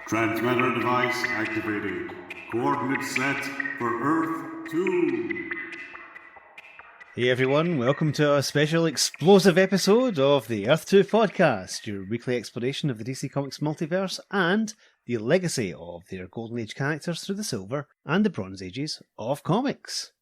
Transmitter device activated. Coordinates set for Earth 2. Hey everyone, welcome to a special explosive episode of the Earth 2 podcast, your weekly exploration of the DC Comics multiverse and the legacy of their Golden Age characters through the Silver and the Bronze Ages of comics.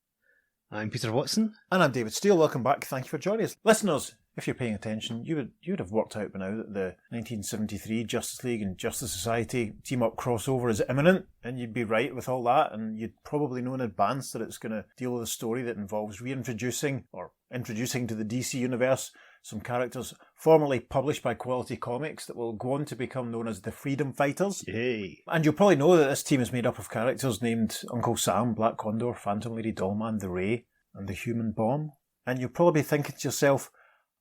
I'm Peter Watson. And I'm David Steele. Welcome back. Thank you for joining us. Listeners, if you're paying attention, you would have worked out by now that the 1973 Justice League and Justice Society team-up crossover is imminent, and you'd be right with all that, and you'd probably know in advance that it's going to deal with a story that involves introducing to the DC universe some characters formerly published by Quality Comics that will go on to become known as the Freedom Fighters. Yay! And you'll probably know that this team is made up of characters named Uncle Sam, Black Condor, Phantom Lady, Dollman, the Ray, and the Human Bomb. And you'll probably be thinking to yourself,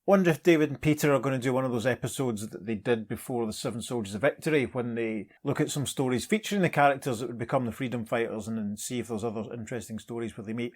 wonder if David and Peter are going to do one of those episodes that they did before the Seven Soldiers of Victory, when they look at some stories featuring the characters that would become the Freedom Fighters and then see if there's other interesting stories where they meet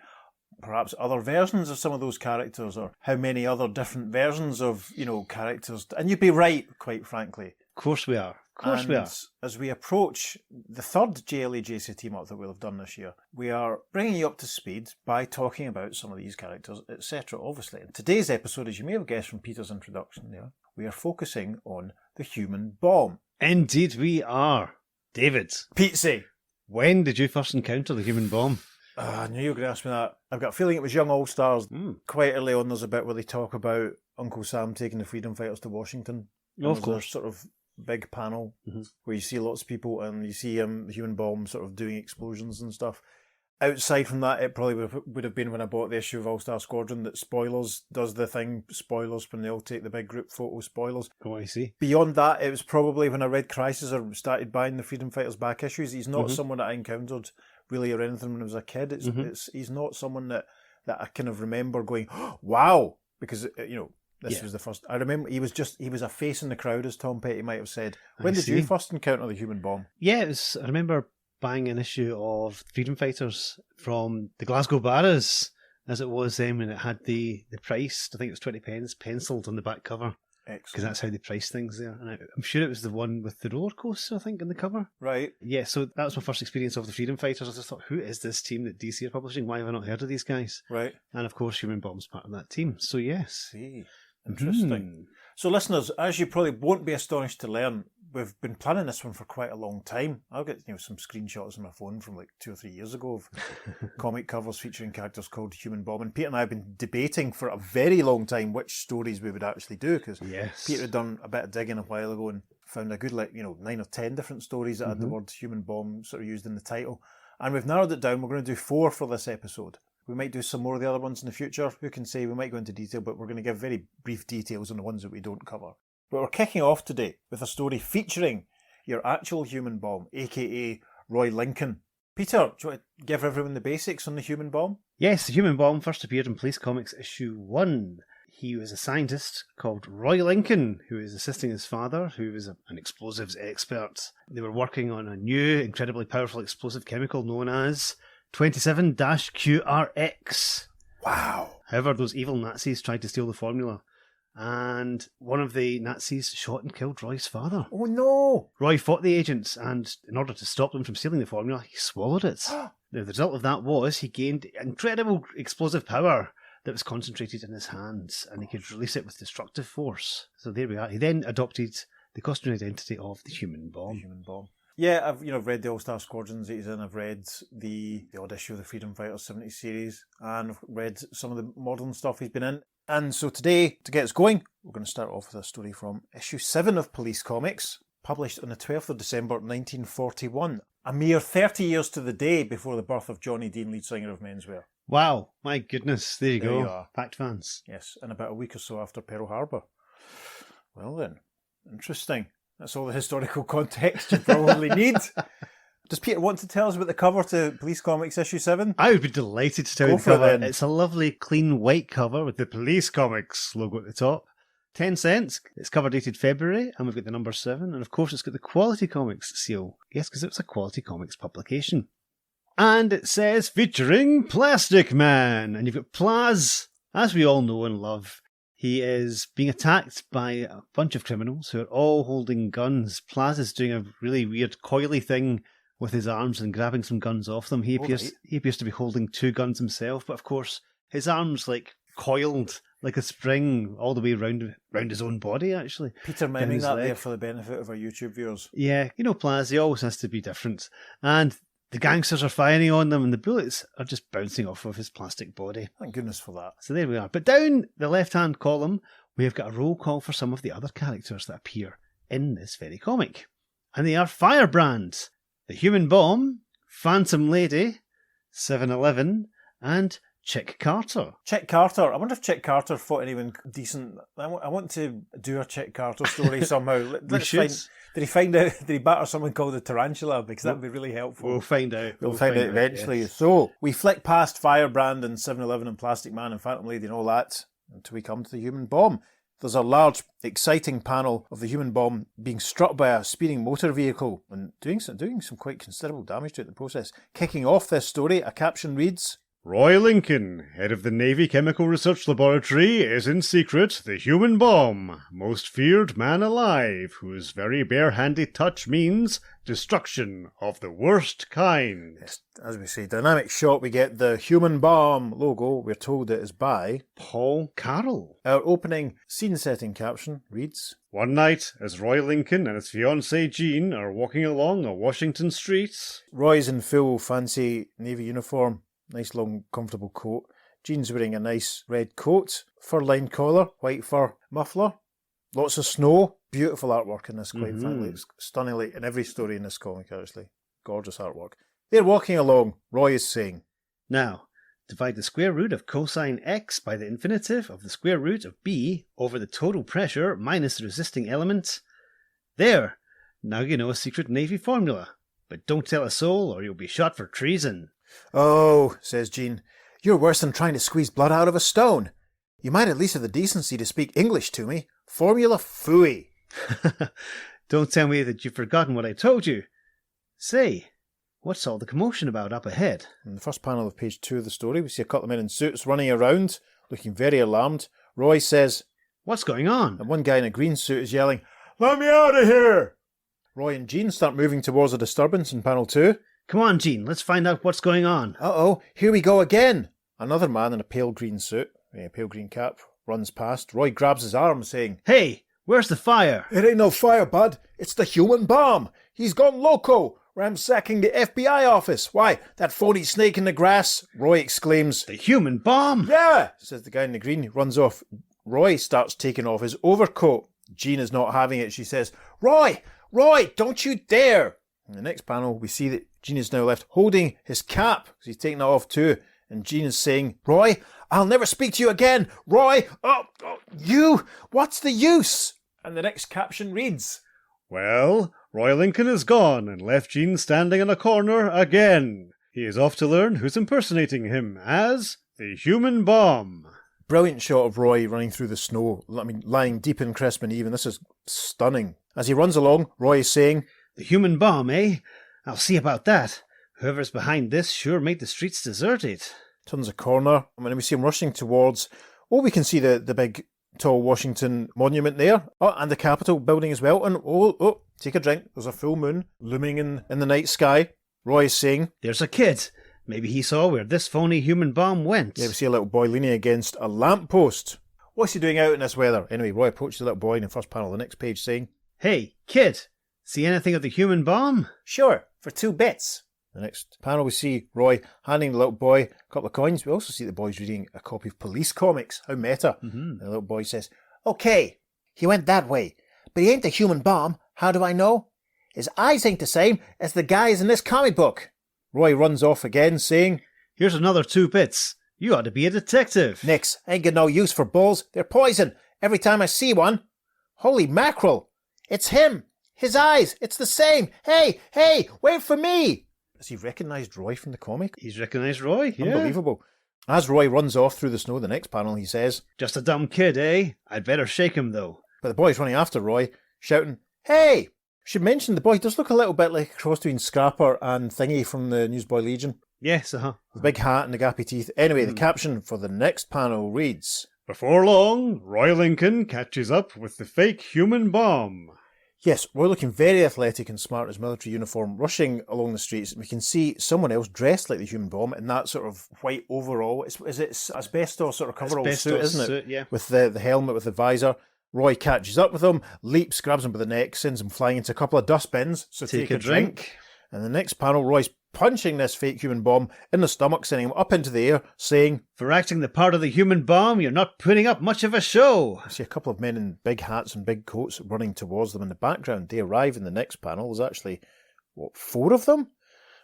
perhaps other versions of some of those characters, or how many other different versions of, characters. And you'd be right, quite frankly. Of course we are. Of course we are. As we approach the third JLA-JC team-up that we'll have done this year, we are bringing you up to speed by talking about some of these characters, etc., obviously. In today's episode, as you may have guessed from Peter's introduction there, we are focusing on the Human Bomb. Indeed we are. David. Pete, when did you first encounter the Human Bomb? I knew you were going to ask me that. I've got a feeling it was Young All-Stars. Quite early on, there's a bit where they talk about Uncle Sam taking the Freedom Fighters to Washington. Of course. Sort of big panel where you see lots of people and you see the Human Bomb sort of doing explosions and stuff. Outside from that, it probably would have been when I bought the issue of All-Star Squadron that Spoilers does the thing. Spoilers, when they all take the big group photo, spoilers. Oh, I see. Beyond that, it was probably when I read Crisis or started buying the Freedom Fighters back issues. He's not someone that I encountered really or anything when I was a kid. He's not someone that I kind of remember going, oh, wow, because, this was the first. I remember he was a face in the crowd, as Tom Petty might have said. When did you first encounter the Human Bomb? Yeah, I remember buying an issue of Freedom Fighters from the Glasgow Barras, as it was then, when it had the price, I think it was 20 pence, penciled on the back cover. Excellent. Because that's how they price things there. And I'm sure it was the one with the roller coaster, I think, in the cover. Right. Yeah, so that was my first experience of the Freedom Fighters. I just thought, who is this team that DC are publishing? Why have I not heard of these guys? Right. And of course, Human Bomb's part of that team. So yes. See. Interesting. So listeners, as you probably won't be astonished to learn, we've been planning this one for quite a long time. I've got some screenshots on my phone from like 2 or 3 years ago of comic covers featuring characters called Human Bomb. And Peter and I have been debating for a very long time which stories we would actually do, because Peter had done a bit of digging a while ago and found a good 9 or 10 different stories that had the word Human Bomb sort of used in the title. And we've narrowed it down. We're going to do 4 for this episode. We might do some more of the other ones in the future. Who can say? We might go into detail, but we're going to give very brief details on the ones that we don't cover. But we're kicking off today with a story featuring your actual Human Bomb, a.k.a. Roy Lincoln. Peter, do you want to give everyone the basics on the Human Bomb? Yes, the Human Bomb first appeared in Police Comics issue 1. He was a scientist called Roy Lincoln, who was assisting his father, who was an explosives expert. They were working on a new, incredibly powerful explosive chemical known as 27-QRX. Wow. However, those evil Nazis tried to steal the formula, and one of the Nazis shot and killed Roy's father. Oh no! Roy fought the agents, and in order to stop them from stealing the formula, he swallowed it. Now, the result of that was he gained incredible explosive power that was concentrated in his hands, and he could release it with destructive force. So there we are. He then adopted the costume identity of the Human Bomb. The Human Bomb. Yeah, I've read the All-Star Squadrons that he's in. I've read the odd issue of the Freedom Fighters 70s series, and I've read some of the modern stuff he's been in. And so today, to get us going, we're going to start off with a story from issue 7 of Police Comics, published on the 12th of December 1941, a mere 30 years to the day before the birth of Johnny Dean, lead singer of Menswear. Wow, my goodness, there you go. You are. Fact fans. Yes, and about a week or so after Pearl Harbor. Well then, interesting. That's all the historical context you probably need. Does Peter want to tell us about the cover to Police Comics issue 7? I would be delighted to tell you the cover. It's a lovely, clean, white cover with the Police Comics logo at the top. 10 cents. It's cover dated February, and we've got the number 7. And of course, it's got the Quality Comics seal. Yes, because it was a Quality Comics publication. And it says, featuring Plastic Man. And you've got Plaz, as we all know and love. He is being attacked by a bunch of criminals who are all holding guns. Plaza's doing a really weird coily thing with his arms and grabbing some guns off them. He appears to be holding 2 guns himself, but of course his arms coiled like a spring all the way round his own body, actually. Peter miming that there for the benefit of our YouTube viewers. Yeah, Plaza, he always has to be different. And the gangsters are firing on them, and the bullets are just bouncing off of his plastic body. Thank goodness for that. So there we are. But down the left-hand column, we have got a roll call for some of the other characters that appear in this very comic. And they are Firebrand, the Human Bomb, Phantom Lady, 7-Eleven, and Chick Carter. Chick Carter. I wonder if Chick Carter fought anyone decent. I want to do a Chick Carter story somehow. Did he batter someone called the Tarantula? Because that would be really helpful. We'll find out. We'll find out eventually. Yes. So we flick past Firebrand and 7-Eleven and Plastic Man and Phantom Lady and all that until we come to the Human Bomb. There's a large, exciting panel of the Human Bomb being struck by a speeding motor vehicle and doing some quite considerable damage to it in the process. Kicking off this story, a caption reads, Roy Lincoln, head of the Navy Chemical Research Laboratory, is in secret the Human Bomb, most feared man alive, whose very bare-handed touch means destruction of the worst kind. Yes, as we say, dynamic shot, we get the Human Bomb logo. We're told it is by Paul Carroll. Our opening scene-setting caption reads, One night, as Roy Lincoln and his fiancée Jean are walking along a Washington street. Roy's in full fancy Navy uniform. Nice long comfortable coat. Jean's wearing a nice red coat, fur-lined collar, white fur muffler. Lots of snow. Beautiful artwork in this, quite frankly. It's stunningly in every story in this comic, actually. Gorgeous artwork. They're walking along. Roy is saying, Now, divide the square root of cosine x by the infinitive of the square root of b over the total pressure minus the resisting element. There! Now you know a secret Navy formula. But don't tell a soul or you'll be shot for treason. Oh, says Jean, you're worse than trying to squeeze blood out of a stone. You might at least have the decency to speak English to me. Formula phooey. Don't tell me that you've forgotten what I told you. Say, what's all the commotion about up ahead? In the first panel of page 2 of the story, we see a couple of men in suits running around, looking very alarmed. Roy says, What's going on? And one guy in a green suit is yelling, Let me out of here! Roy and Jean start moving towards a disturbance in panel 2. Come on, Jean, let's find out what's going on. Uh-oh, here we go again. Another man in a pale green suit, a pale green cap, runs past. Roy grabs his arm, saying, Hey, where's the fire? It ain't no fire, bud. It's the Human Bomb. He's gone loco, ransacking the FBI office. Why, that phony snake in the grass, Roy exclaims. The Human Bomb? Yeah, says the guy in the green. He runs off. Roy starts taking off his overcoat. Jean is not having it. She says, Roy, don't you dare. In the next panel, we see that Jean is now left holding his cap, because he's taken it off too. And Jean is saying, Roy, I'll never speak to you again. Roy, you, what's the use? And the next caption reads, Well, Roy Lincoln is gone and left Jean standing in a corner again. He is off to learn who's impersonating him as the Human Bomb. Brilliant shot of Roy running through the snow, lying deep in Crispin Eve, and this is stunning. As he runs along, Roy is saying, The Human Bomb, eh? I'll see about that. Whoever's behind this sure made the streets deserted. Turns a corner, and when we see him rushing towards, we can see the big, tall Washington monument there. Oh, and the Capitol building as well. And take a drink. There's a full moon looming in the night sky. Roy is saying, There's a kid. Maybe he saw where this phony human bomb went. Yeah, we see a little boy leaning against a lamppost. What's he doing out in this weather? Anyway, Roy approaches the little boy in the first panel of the next page saying, Hey, kid, see anything of the human bomb? Sure, for 2 bits. The next panel we see Roy handing the little boy a couple of coins. We also see the boy's reading a copy of Police Comics. How meta. Mm-hmm. And the little boy says, Okay, he went that way, but he ain't the human bomb. How do I know? His eyes ain't the same as the guys in this comic book. Roy runs off again saying, Here's another 2 bits. You ought to be a detective. Nix, I ain't got no use for bulls. They're poison. Every time I see one. Holy mackerel. It's him. His eyes. It's the same. Hey, wait for me. Has he recognised Roy from the comic? He's recognised Roy, yeah. Unbelievable. As Roy runs off through the snow, the next panel he says, Just a dumb kid, eh? I'd better shake him, though. But the boy's running after Roy, shouting, Hey! Should mention the boy does look a little bit like a cross between Scrapper and Thingy from the Newsboy Legion. Yes, The big hat and the gappy teeth. Anyway, the caption for the next panel reads, Before long, Roy Lincoln catches up with the fake human bomb. Yes, Roy looking very athletic and smart in his military uniform, rushing along the streets. We can see someone else dressed like the human bomb in that sort of white overall. Is it asbestos sort of coverall suit, isn't it? Suit, yeah. With the helmet, with the visor. Roy catches up with him, leaps, grabs him by the neck, sends him flying into a couple of dustbins. So take a drink. And the next panel, Roy's punching this fake human bomb in the stomach, sending him up into the air, saying, "For acting the part of the human bomb, you're not putting up much of a show." I see a couple of men in big hats and big coats running towards them in the background. They arrive in the next panel. There's actually, 4 of them?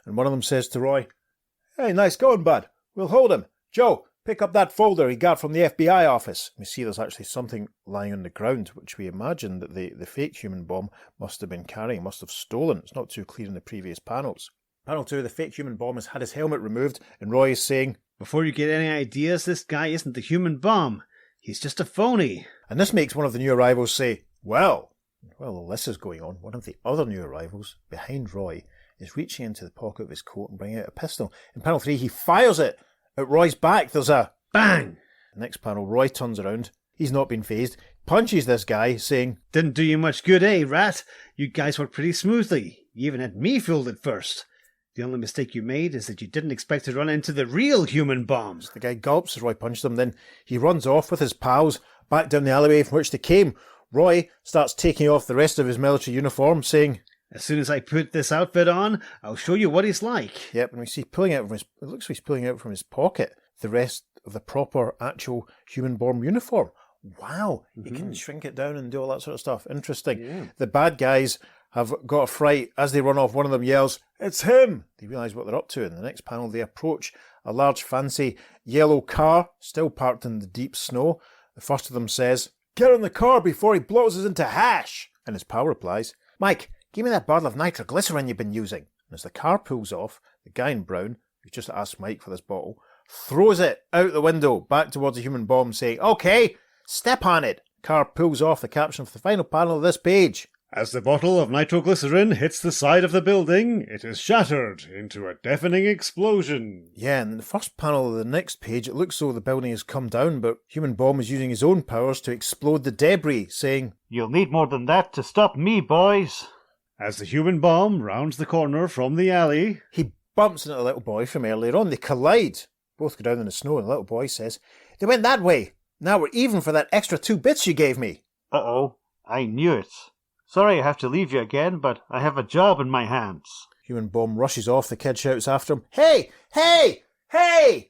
And one of them says to Roy, "Hey, nice going, bud. We'll hold him. Joe, pick up that folder he got from the FBI office." We see there's actually something lying on the ground, which we imagine that the fake human bomb must have been carrying, must have stolen. It's not too clear in the previous panels. Panel 2, the fake human bomb has had his helmet removed, and Roy is saying, "Before you get any ideas, this guy isn't the human bomb. He's just a phony." And this makes one of the new arrivals say, well, while all this is going on, one of the other new arrivals, behind Roy, is reaching into the pocket of his coat and bringing out a pistol. In panel 3, he fires it at Roy's back. There's a bang! The next panel, Roy turns around. He's not been phased. Punches this guy, saying, "Didn't do you much good, eh, rat? You guys worked pretty smoothly. You even had me fooled at first. The only mistake you made is that you didn't expect to run into the real human bombs." The guy gulps as Roy punched him. Then he runs off with his pals back down the alleyway from which they came. Roy starts taking off the rest of his military uniform, saying, "As soon as I put this outfit on, I'll show you what he's like." Yep, and we see pulling out from it looks like he's pulling out from his pocket the rest of the proper, actual human bomb uniform. Wow, he can shrink it down and do all that sort of stuff. Interesting. Yeah. The bad guys have got a fright. As they run off, one of them yells, "It's him!" They realise what they're up to. In the next panel, they approach a large, fancy yellow car, still parked in the deep snow. The first of them says, "Get in the car before he blows us into hash!" And his pal replies, "Mike, give me that bottle of nitroglycerin you've been using." And as the car pulls off, the guy in brown, who just asked Mike for this bottle, throws it out the window back towards the human bomb, saying, "Okay, step on it." Car pulls off. The caption for the final panel of this page: As the bottle of nitroglycerin hits the side of the building, it is shattered into a deafening explosion. Yeah, and in the first panel of the next page, it looks as though the building has come down, but Human Bomb is using his own powers to explode the debris, saying, "You'll need more than that to stop me, boys." As the human bomb rounds the corner from the alley, he bumps into the little boy from earlier on. They collide. Both go down in the snow, and the little boy says, "They went that way. Now we're even for that extra 2 bits you gave me." Uh-oh, I knew it. Sorry I have to leave you again, but I have a job in my hands. Human Bomb rushes off. The kid shouts after him, "Hey! Hey! Hey!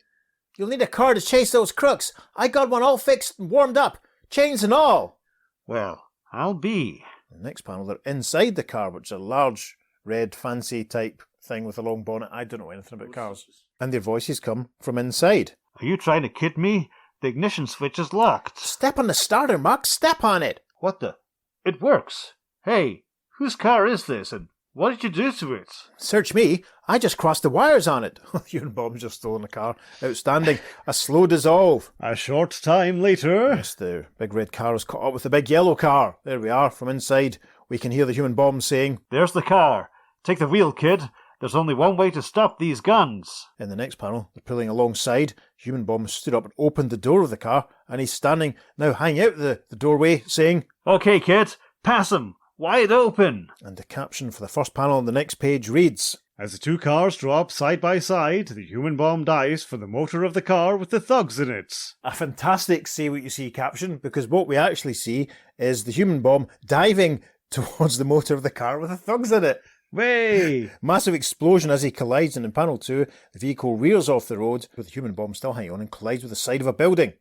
You'll need a car to chase those crooks. I got one all fixed and warmed up, chains and all." Well, I'll be. The next panel, they're inside the car, which is a large, red, fancy type thing with a long bonnet. I don't know anything about cars. And their voices come from inside. "Are you trying to kid me? The ignition switch is locked." "Step on the starter, Mark. Step on it." "What the? It works. Hey, whose car is this, and what did you do to it?" "Search me. I just crossed the wires on it." Human Bomb's just stolen the car. Outstanding. A slow dissolve. a short time later, Yes, the big red car is caught up with the big yellow car. There we are. From inside, we can hear the Human Bomb saying, "There's the car. Take the wheel, kid. There's only one way to stop these guns." In the next panel, they're pulling alongside. Human Bomb stood up and opened the door of the car, and he's standing, now hanging out the doorway, saying, "Okay, kid, pass him. Wide open." And the caption for the first panel on the next page reads, as the 2 cars draw up side by side, the human bomb dives for the motor of the car with the thugs in it. a fantastic say what you see caption, because what we actually see is the Human Bomb diving towards the motor of the car with the thugs in it. Way! Massive explosion as he collides, and in panel 2, the vehicle rears off the road with the Human Bomb still hanging on and collides with the side of a building.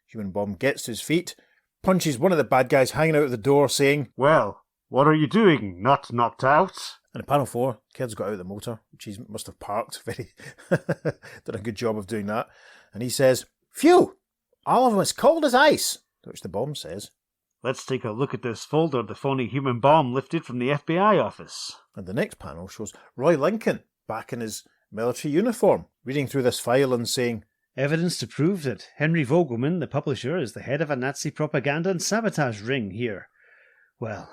Human Bomb gets to his feet, punches one of the bad guys hanging out of the door, saying, "Well, what are you doing? Not knocked out?" And in panel 4, kid's got out of the motor, which he must have parked. Very done a good job of doing that. And he says, "Phew! All of them as cold as ice." To which the bomb says, "Let's take a look at this folder the phony human bomb lifted from the FBI office." and the next panel shows Roy Lincoln back in his military uniform, reading through this file and saying, "Evidence to prove that Henry Vogelman, the publisher, is the head of a Nazi propaganda and sabotage ring here. Well,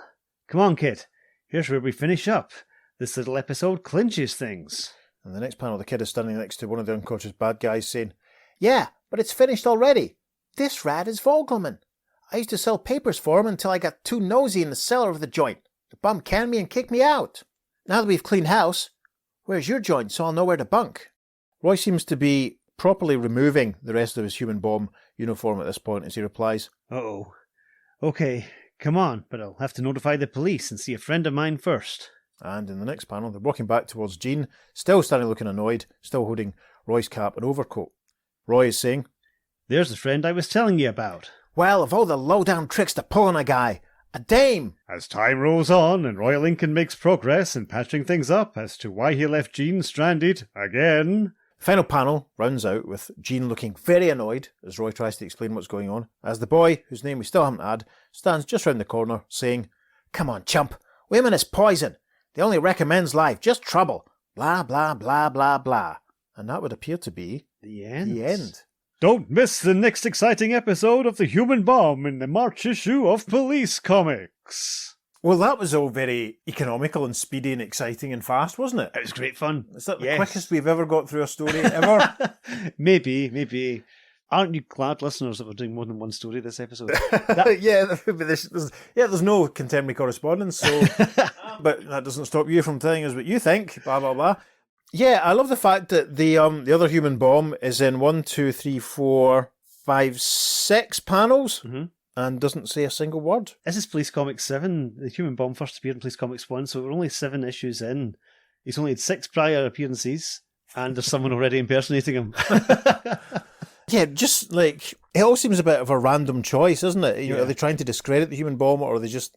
come on, kid. Here's where we finish up. This little episode clinches things." And the next panel, the kid is standing next to one of the unconscious bad guys saying, "Yeah, but it's finished already. This rat is Vogelman. I used to sell papers for him until I got too nosy in the cellar of the joint. The bum canned me and kicked me out. Now that we've cleaned house, where's your joint so I'll know where to bunk? Roy seems to be properly removing the rest of his human bomb uniform at this point as he replies, Uh-oh. Okay, come on, but I'll have to notify the police and see a friend of mine first. And in the next panel, they're walking back towards Jean, still standing looking annoyed, still holding Roy's cap and overcoat. Roy is saying, There's the friend I was telling you about. Well, of all the low-down tricks to pull on a guy, a dame! As time rolls on and Roy Lincoln makes progress in patching things up as to why he left Jean stranded again. Final panel rounds out with Jean looking very annoyed as Roy tries to explain what's going on, as the boy, whose name we still haven't had, stands just round the corner saying, Come on, chump, women is poison. They only recommends life, just trouble. Blah, blah, blah, blah, blah. And that would appear to be The end. the end. Don't miss the next exciting episode of The Human Bomb in the March issue of Police Comics. Well, that was all very economical and speedy and exciting and fast, wasn't it? It was great fun. Is that the Yes. quickest we've ever got through a story ever? Maybe. Aren't you glad, listeners, that we're doing more than one story this episode? There's no contemporary correspondence, so but that doesn't stop you from telling us what you think. Blah blah blah. Yeah, I love the fact that the other human bomb is in 1, 2, 3, 4, 5, 6 panels and doesn't say a single word. This is Police Comics 7. The Human Bomb first appeared in Police Comics 1, so we're only 7 issues in. He's only had 6 prior appearances, and there's someone already impersonating him. Yeah, just like, it all seems a bit of a random choice, isn't it? You know, Yeah. are they trying to discredit the human bomb, or are they just...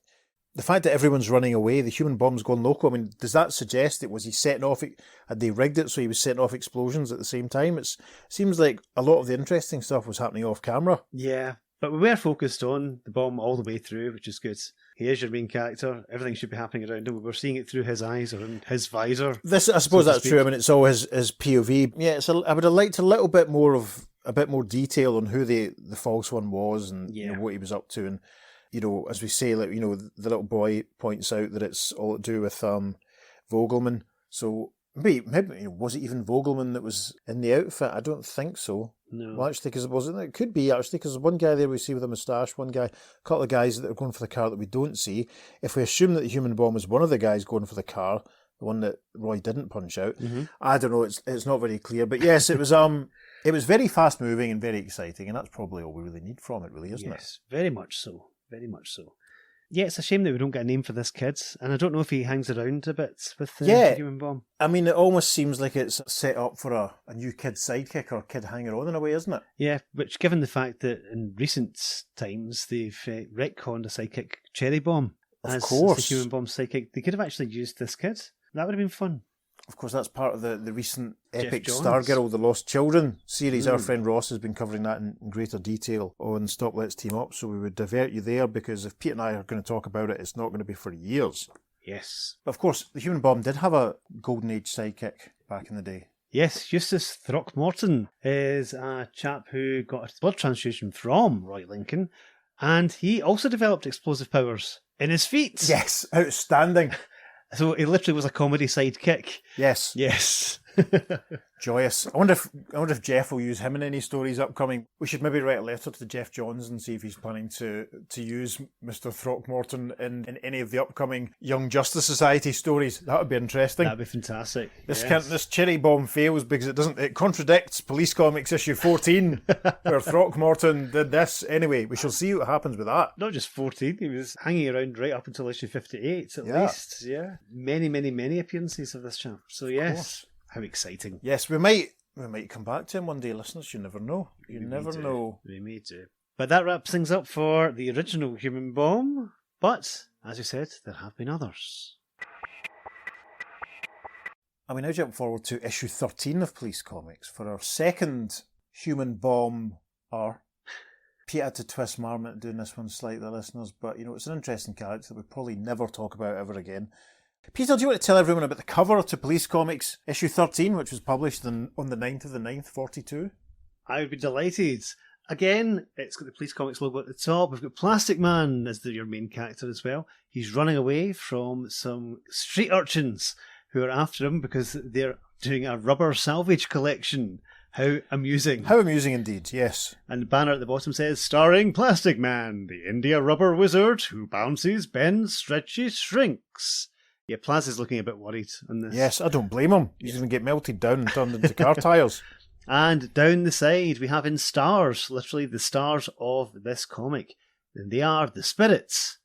The fact that everyone's running away, the human bomb's gone local, I mean, does that suggest it was he setting off... Had they rigged it so he was setting off explosions at the same time? It seems like a lot of the interesting stuff was happening off camera. Yeah, but we were focused on the bomb all the way through, which is good. He is your main character. Everything should be happening around him. We're seeing it through his eyes or in his visor. This, I suppose so to that's speak. true. I mean, it's all his POV. Yeah, I would have liked a little bit more detail on who the false one was and you know, what he was up to. And, you know, as we say, like, you know, the little boy points out that it's all to do with Vogelman. So maybe you know, was it even Vogelman that was in the outfit? I don't think so. No. Well, actually, because it could be actually, because one guy there we see with a moustache, a couple of guys that are going for the car that we don't see. If we assume that the human bomb is one of the guys going for the car, the one that Roy didn't punch out, I don't know. It's not very clear, but yes, it was it was very fast moving and very exciting, and that's probably all we really need from it, really, isn't it? Yes, very much so. Very much so. Yeah, it's a shame that we don't get a name for this kid, and I don't know if he hangs around a bit with the human bomb. I mean, it almost seems like it's set up for a new kid sidekick or a kid hanger-on in a way, isn't it? Yeah, which, given the fact that in recent times they've retconned a sidekick Cherry Bomb as the human bomb sidekick, they could have actually used this kid. That would have been fun. Of course, that's part of the recent Jeff epic Johns. Stargirl, The Lost Children series. Our friend Ross has been covering that in greater detail on Stop Let's Team Up, so we would divert you there, because if Pete and I are going to talk about it, it's not going to be for years. Yes. But of course, the human bomb did have a Golden Age sidekick back in the day. Yes, Eustace Throckmorton is a chap who got a blood transfusion from Roy Lincoln, and he also developed explosive powers in his feet. Yes, outstanding. So he literally was a comedy sidekick. Yes. Yes. Joyous. I wonder if Jeff will use him in any stories upcoming. We should maybe write a letter to Jeff Johns and see if he's planning to use Mr. Throckmorton in any of the upcoming Young Justice Society stories. That would be interesting. That'd be fantastic. This cherry bomb fails because it contradicts Police Comics issue 14 where Throckmorton did this. Anyway, we shall see what happens with that. Not just 14, he was hanging around right up until issue 58 at least. Yeah. Many, many, many appearances of this chap. So yes. How exciting. Yes, we might come back to him one day, listeners. You never know. You never know. We may do. But that wraps things up for the original Human Bomb. But, as you said, there have been others. And we now jump forward to issue 13 of Police Comics for our second Human Bomb. Pete had to twist Marmot doing this one slightly, listeners, but you know, it's an interesting character that we'll probably never talk about ever again. Peter, do you want to tell everyone about the cover to Police Comics issue 13, which was published on the 9th of the 9th, 42? I would be delighted. Again, it's got the Police Comics logo at the top. We've got Plastic Man as your main character as well. He's running away from some street urchins who are after him because they're doing a rubber salvage collection. How amusing. How amusing indeed, yes. And the banner at the bottom says, Starring Plastic Man, the India rubber wizard who bounces, bends, stretches, shrinks. yeah, Plaz is looking a bit worried on this. Yes, I don't blame him. He's going to get melted down and turned into car tyres. And down the side, we have in stars, literally the stars of this comic. And they are the Spirits.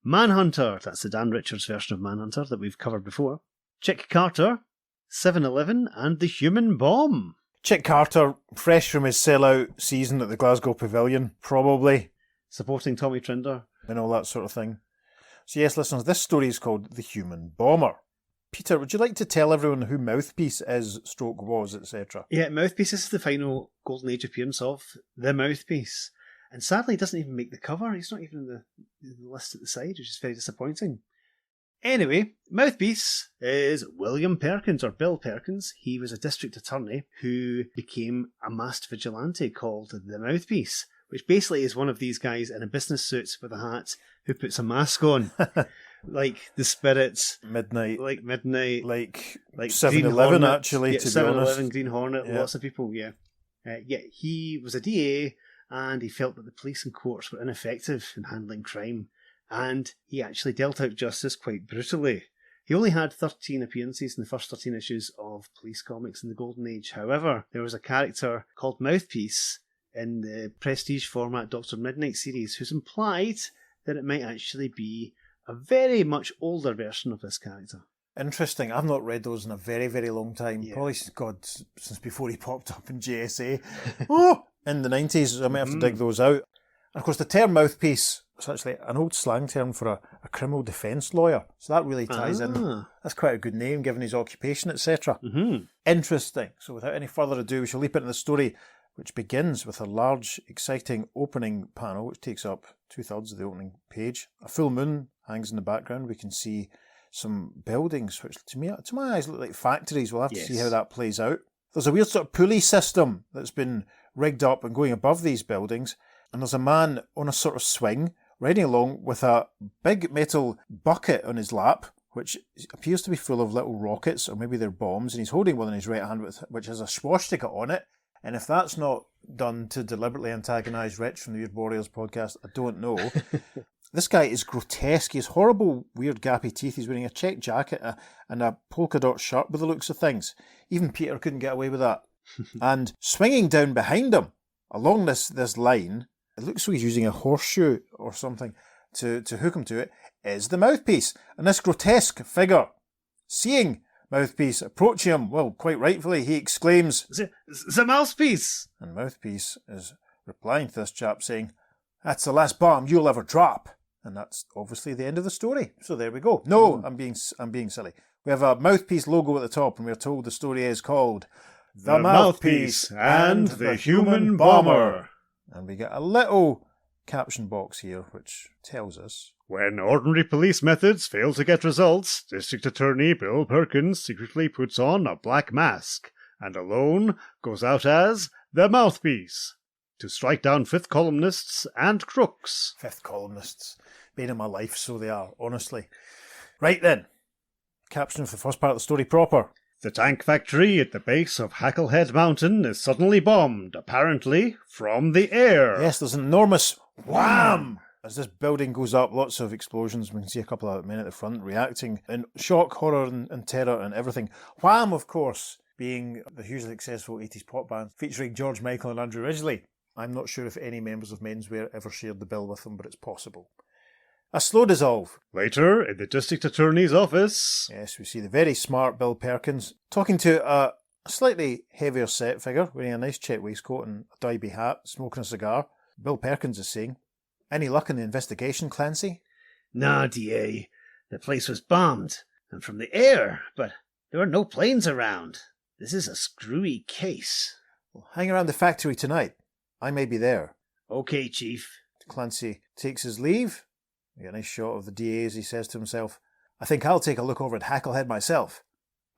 Manhunter, that's the Dan Richards version of Manhunter that we've covered before. Chick Carter, 7-Eleven, and the Human Bomb. Chick Carter, fresh from his sellout season at the Glasgow Pavilion, probably, Supporting Tommy Trinder. and all that sort of thing. So yes, listeners, this story is called The Human Bomber. Peter, would you like to tell everyone who Mouthpiece is, stroke was, etc.? Yeah, Mouthpiece is the final Golden Age appearance of the Mouthpiece. And sadly, he doesn't even make the cover. He's not even in the list at the side, which is very disappointing. Anyway, Mouthpiece is William Perkins, or Bill Perkins. He was a district attorney who became a masked vigilante called the Mouthpiece, which basically is one of these guys in a business suit with a hat who puts a mask on. Like the Spirits. Midnight. Like Midnight. Like Like 7-Eleven, Hornet. actually, Yeah, to be 7-Eleven, honest. Green Hornet, Yeah. lots of people, yeah. Yeah, he was a DA, and he felt that the police and courts were ineffective in handling crime, and he actually dealt out justice quite brutally. He only had 13 appearances in the first 13 issues of police comics in the Golden Age. However, there was a character called Mouthpiece in the prestige format Dr. Midnight series who's implied that it might actually be a very much older version of this character. Interesting. I've not read those in a very, very long time. Yeah. Probably since before he popped up in JSA. In the 90s. I might have to dig those out. And of course, the term mouthpiece is actually an old slang term for a criminal defence lawyer. So that really ties in. That's quite a good name, given his occupation, etc. Mm-hmm. Interesting. So without any further ado, we shall leap into the story, which begins with a large, exciting opening panel, which takes up 2/3 of the opening page. A full moon hangs in the background. We can see some buildings, which to my eyes look like factories. We'll have to see how that plays out. There's a weird sort of pulley system that's been rigged up and going above these buildings, and there's a man on a sort of swing riding along with a big metal bucket on his lap, which appears to be full of little rockets, or maybe they're bombs, and he's holding one in his right hand which has a swastika on it. And if that's not done to deliberately antagonise Rich from the Weird Warriors podcast, I don't know. This guy is grotesque. He has horrible, weird, gappy teeth. He's wearing a check jacket and a polka dot shirt by the looks of things. Even Peter couldn't get away with that. And swinging down behind him, along this line, it looks like he's using a horseshoe or something to hook him to it, is the Mouthpiece. And this grotesque figure, seeing Mouthpiece approaching him, well, quite rightfully, he exclaims, The Mouthpiece! and Mouthpiece is replying to this chap saying, "That's the last bomb you'll ever drop." And that's obviously the end of the story. So there we go. No, I'm being silly. We have a Mouthpiece logo at the top, and we're told the story is called The Mouthpiece and the Human Bomber. And we get a little caption box here, which tells us, When ordinary police methods fail to get results, District Attorney Bill Perkins secretly puts on a black mask and alone goes out as the Mouthpiece to strike down fifth columnists and crooks. fifth columnists, bane of my life, so they are, honestly. Right then, caption for the first part of the story proper. The tank factory at the base of Hacklehead Mountain is suddenly bombed, apparently from the air. Yes, there's an enormous wham! As this building goes up, lots of explosions. We can see a couple of men at the front reacting in shock, horror and terror and everything. Wham, of course, being the hugely successful 80s pop band featuring George Michael and Andrew Ridgeley. I'm not sure if any members of Menswear ever shared the bill with them, but it's possible. A slow dissolve. Later, in the District Attorney's office, Yes, we see the very smart Bill Perkins talking to a slightly heavier set figure wearing a nice check waistcoat and a Derby hat, smoking a cigar. Bill Perkins is saying, "Any luck in the investigation, Clancy?" Nah, DA. The place was bombed, and from the air, but there were no planes around. This is a screwy case. Well, hang around the factory tonight. I may be there. Okay, Chief. Clancy takes his leave. We get a nice shot of the DA as he says to himself, "I think I'll take a look over at Hacklehead myself,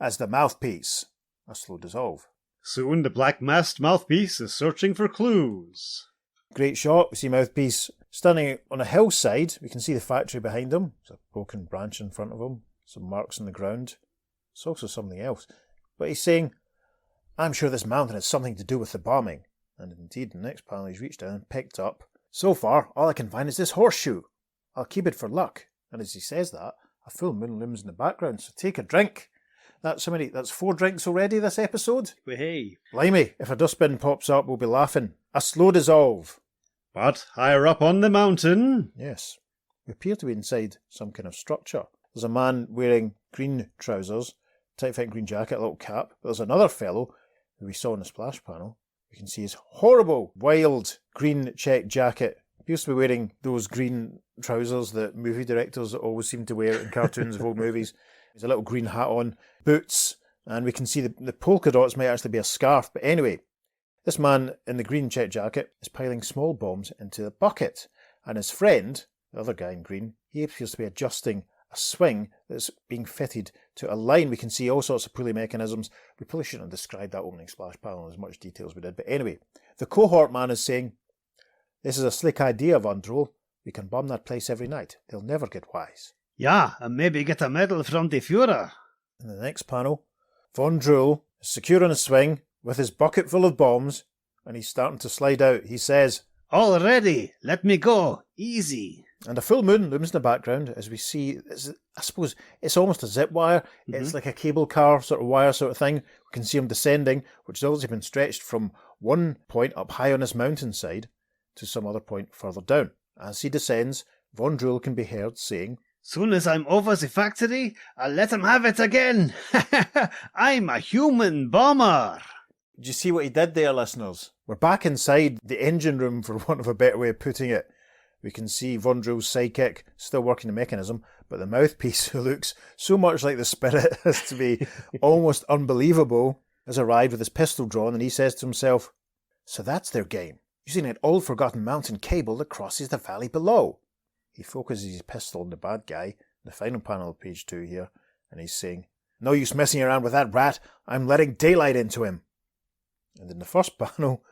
as the Mouthpiece." A slow dissolve. soon the black-masked Mouthpiece is searching for clues. Great shot. We see Mouthpiece standing on a hillside. We can see the factory behind him. There's a broken branch in front of him. Some marks on the ground. It's also something else. But he's saying, I'm sure this mountain has something to do with the bombing. And indeed, in the next panel, he's reached down and picked up. So far, all I can find is this horseshoe. I'll keep it for luck. And as he says that, a full moon looms in the background, so take a drink. That's 4 drinks already this episode? Hey. Blimey, if a dustbin pops up, we'll be laughing. A slow dissolve. But higher up on the mountain... Yes. We appear to be inside some kind of structure. There's a man wearing green trousers, tight-fitting green jacket, a little cap. But there's another fellow who we saw in the splash panel. We can see his horrible, wild green check jacket. He used to be wearing those green trousers that movie directors always seem to wear in cartoons of old movies. He's a little green hat on, boots, and we can see the polka dots might actually be a scarf. But anyway, this man in the green check jacket is piling small bombs into a bucket. And his friend, the other guy in green, he appears to be adjusting a swing that's being fitted to a line. We can see all sorts of pulley mechanisms. We probably shouldn't have described that opening splash panel in as much detail as we did. But anyway, the cohort man is saying, "This is a slick idea, Von Drool. We can bomb that place every night. They'll never get wise." Yeah, and maybe get a medal from the Führer. In the next panel, Von Drool is secure on a swing with his bucket full of bombs, and he's starting to slide out. He says, "All ready. Let me go. Easy." And a full moon looms in the background as we see, I suppose, it's almost a zip wire. Mm-hmm. It's like a cable car sort of wire sort of thing. We can see him descending, which has obviously been stretched from one point up high on this mountainside to some other point further down. As he descends, Von Drool can be heard saying, "Soon as I'm over the factory, I'll let him have it again. I'm a human bomber." Did you see what he did there, listeners? We're back inside the engine room, for want of a better way of putting it. We can see Von Drool's sidekick still working the mechanism, but the mouthpiece, who looks so much like the spirit as to be almost unbelievable, has arrived with his pistol drawn, and he says to himself, "So that's their game, using an old-forgotten mountain cable that crosses the valley below." He focuses his pistol on the bad guy, the final panel of page 2 here, and he's saying, "No use messing around with that rat, I'm letting daylight into him." And in the first panel,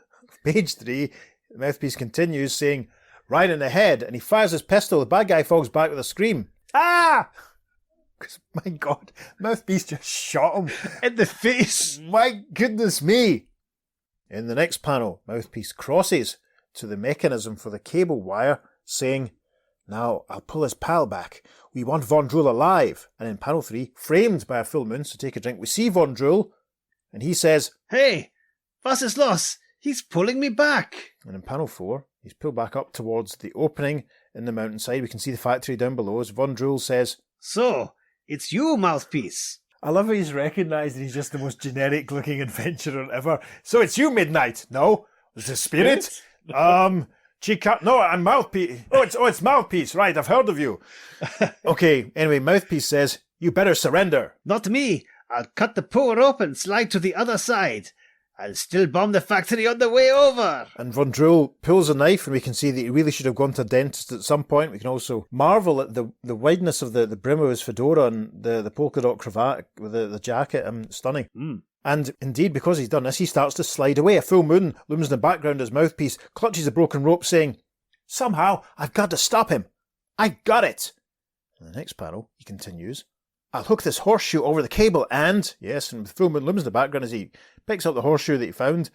page 3, the mouthpiece continues saying, "Right in the head," and he fires his pistol. The bad guy falls back with a scream. Ah! Because, my God, Mouthpiece just shot him in the face. My goodness me. In the next panel, Mouthpiece crosses to the mechanism for the cable wire, saying, "Now I'll pull his pal back. We want Von Drool alive." And in panel 3, framed by a full moon, so take a drink, we see Von Drool, and he says, "Hey, was ist los? He's pulling me back." And in panel 4, he's pulled back up towards the opening in the mountainside. We can see the factory down below as Von Drool says, "So, it's you, Mouthpiece." I love how he's recognised that he's just the most generic looking adventurer ever. "So it's you, Midnight?" "No. Was the Spirit?" Chica... No, I'm Mouthpiece. Oh, it's Mouthpiece. Right, I've heard of you. Okay, anyway, Mouthpiece says, "You better surrender." "Not me. I'll cut the poor rope and slide to the other side. I'll still bomb the factory on the way over." And Von Drool pulls a knife, and we can see that he really should have gone to a dentist at some point. We can also marvel at the wideness of the brim of his fedora and the polka dot cravat with the jacket. Stunning. And indeed, because he's done this, he starts to slide away. A full moon looms in the background as Mouthpiece clutches the broken rope, saying, "Somehow, I've got to stop him. I got it." In the next panel, he continues, "I'll hook this horseshoe over the cable and..." Yes, and the full moon looms in the background as he picks up the horseshoe that he found,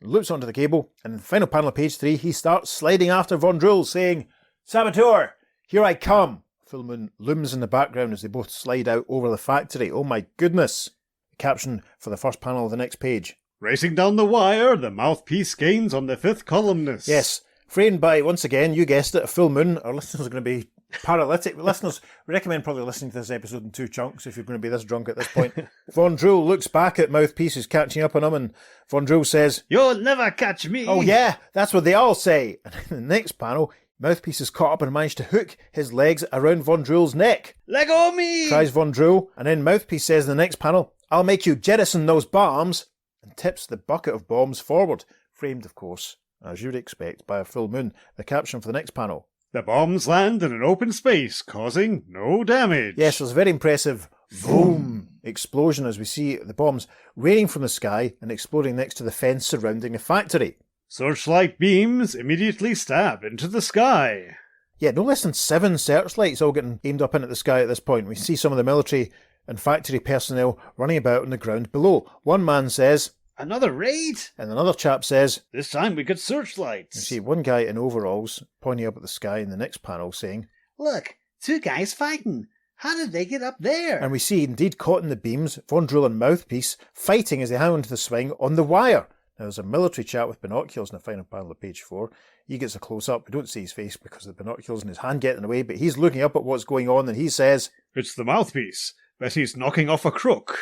loops onto the cable, and in the final panel of page 3, he starts sliding after Von Drool, saying, "Saboteur, here I come." Full moon looms in the background as they both slide out over the factory. Oh my goodness. The caption for the first panel of the next page. "Racing down the wire, the Mouthpiece gains on the 5th columnist." Yes, framed by, once again, you guessed it, a full moon. Our listeners are going to be paralytic. Listeners, we recommend probably listening to this episode in 2 chunks if you're going to be this drunk at this point. Von Drool looks back at Mouthpiece, who's catching up on him, and Von Drool says, "You'll never catch me." "Oh yeah, that's what they all say." And in the next panel, Mouthpiece is caught up and managed to hook his legs around Von Drool's neck. "Let go of me!" cries Von Drool, and then Mouthpiece says in the next panel, "I'll make you jettison those bombs," and tips the bucket of bombs forward, framed, of course, as you'd expect, by a full moon. The caption for the next panel. "The bombs land in an open space, causing no damage." Yes, there's a very impressive boom explosion as we see the bombs raining from the sky and exploding next to the fence surrounding the factory. "Searchlight beams immediately stab into the sky." Yeah, no less than 7 searchlights all getting aimed up into the sky at this point. We see some of the military and factory personnel running about on the ground below. One man says, Another raid? And another chap says, This time we got searchlights. you see one guy in overalls pointing up at the sky in the next panel saying, Look, two guys fighting. How did they get up there? and we see indeed caught in the beams, Von Drill and Mouthpiece fighting as they hang onto the swing on the wire. Now there's a military chap with binoculars in the final panel of page 4. He gets a close-up. We don't see his face because of the binoculars and his hand getting away, but he's looking up at what's going on and he says, It's the Mouthpiece. Bet he's knocking off a crook.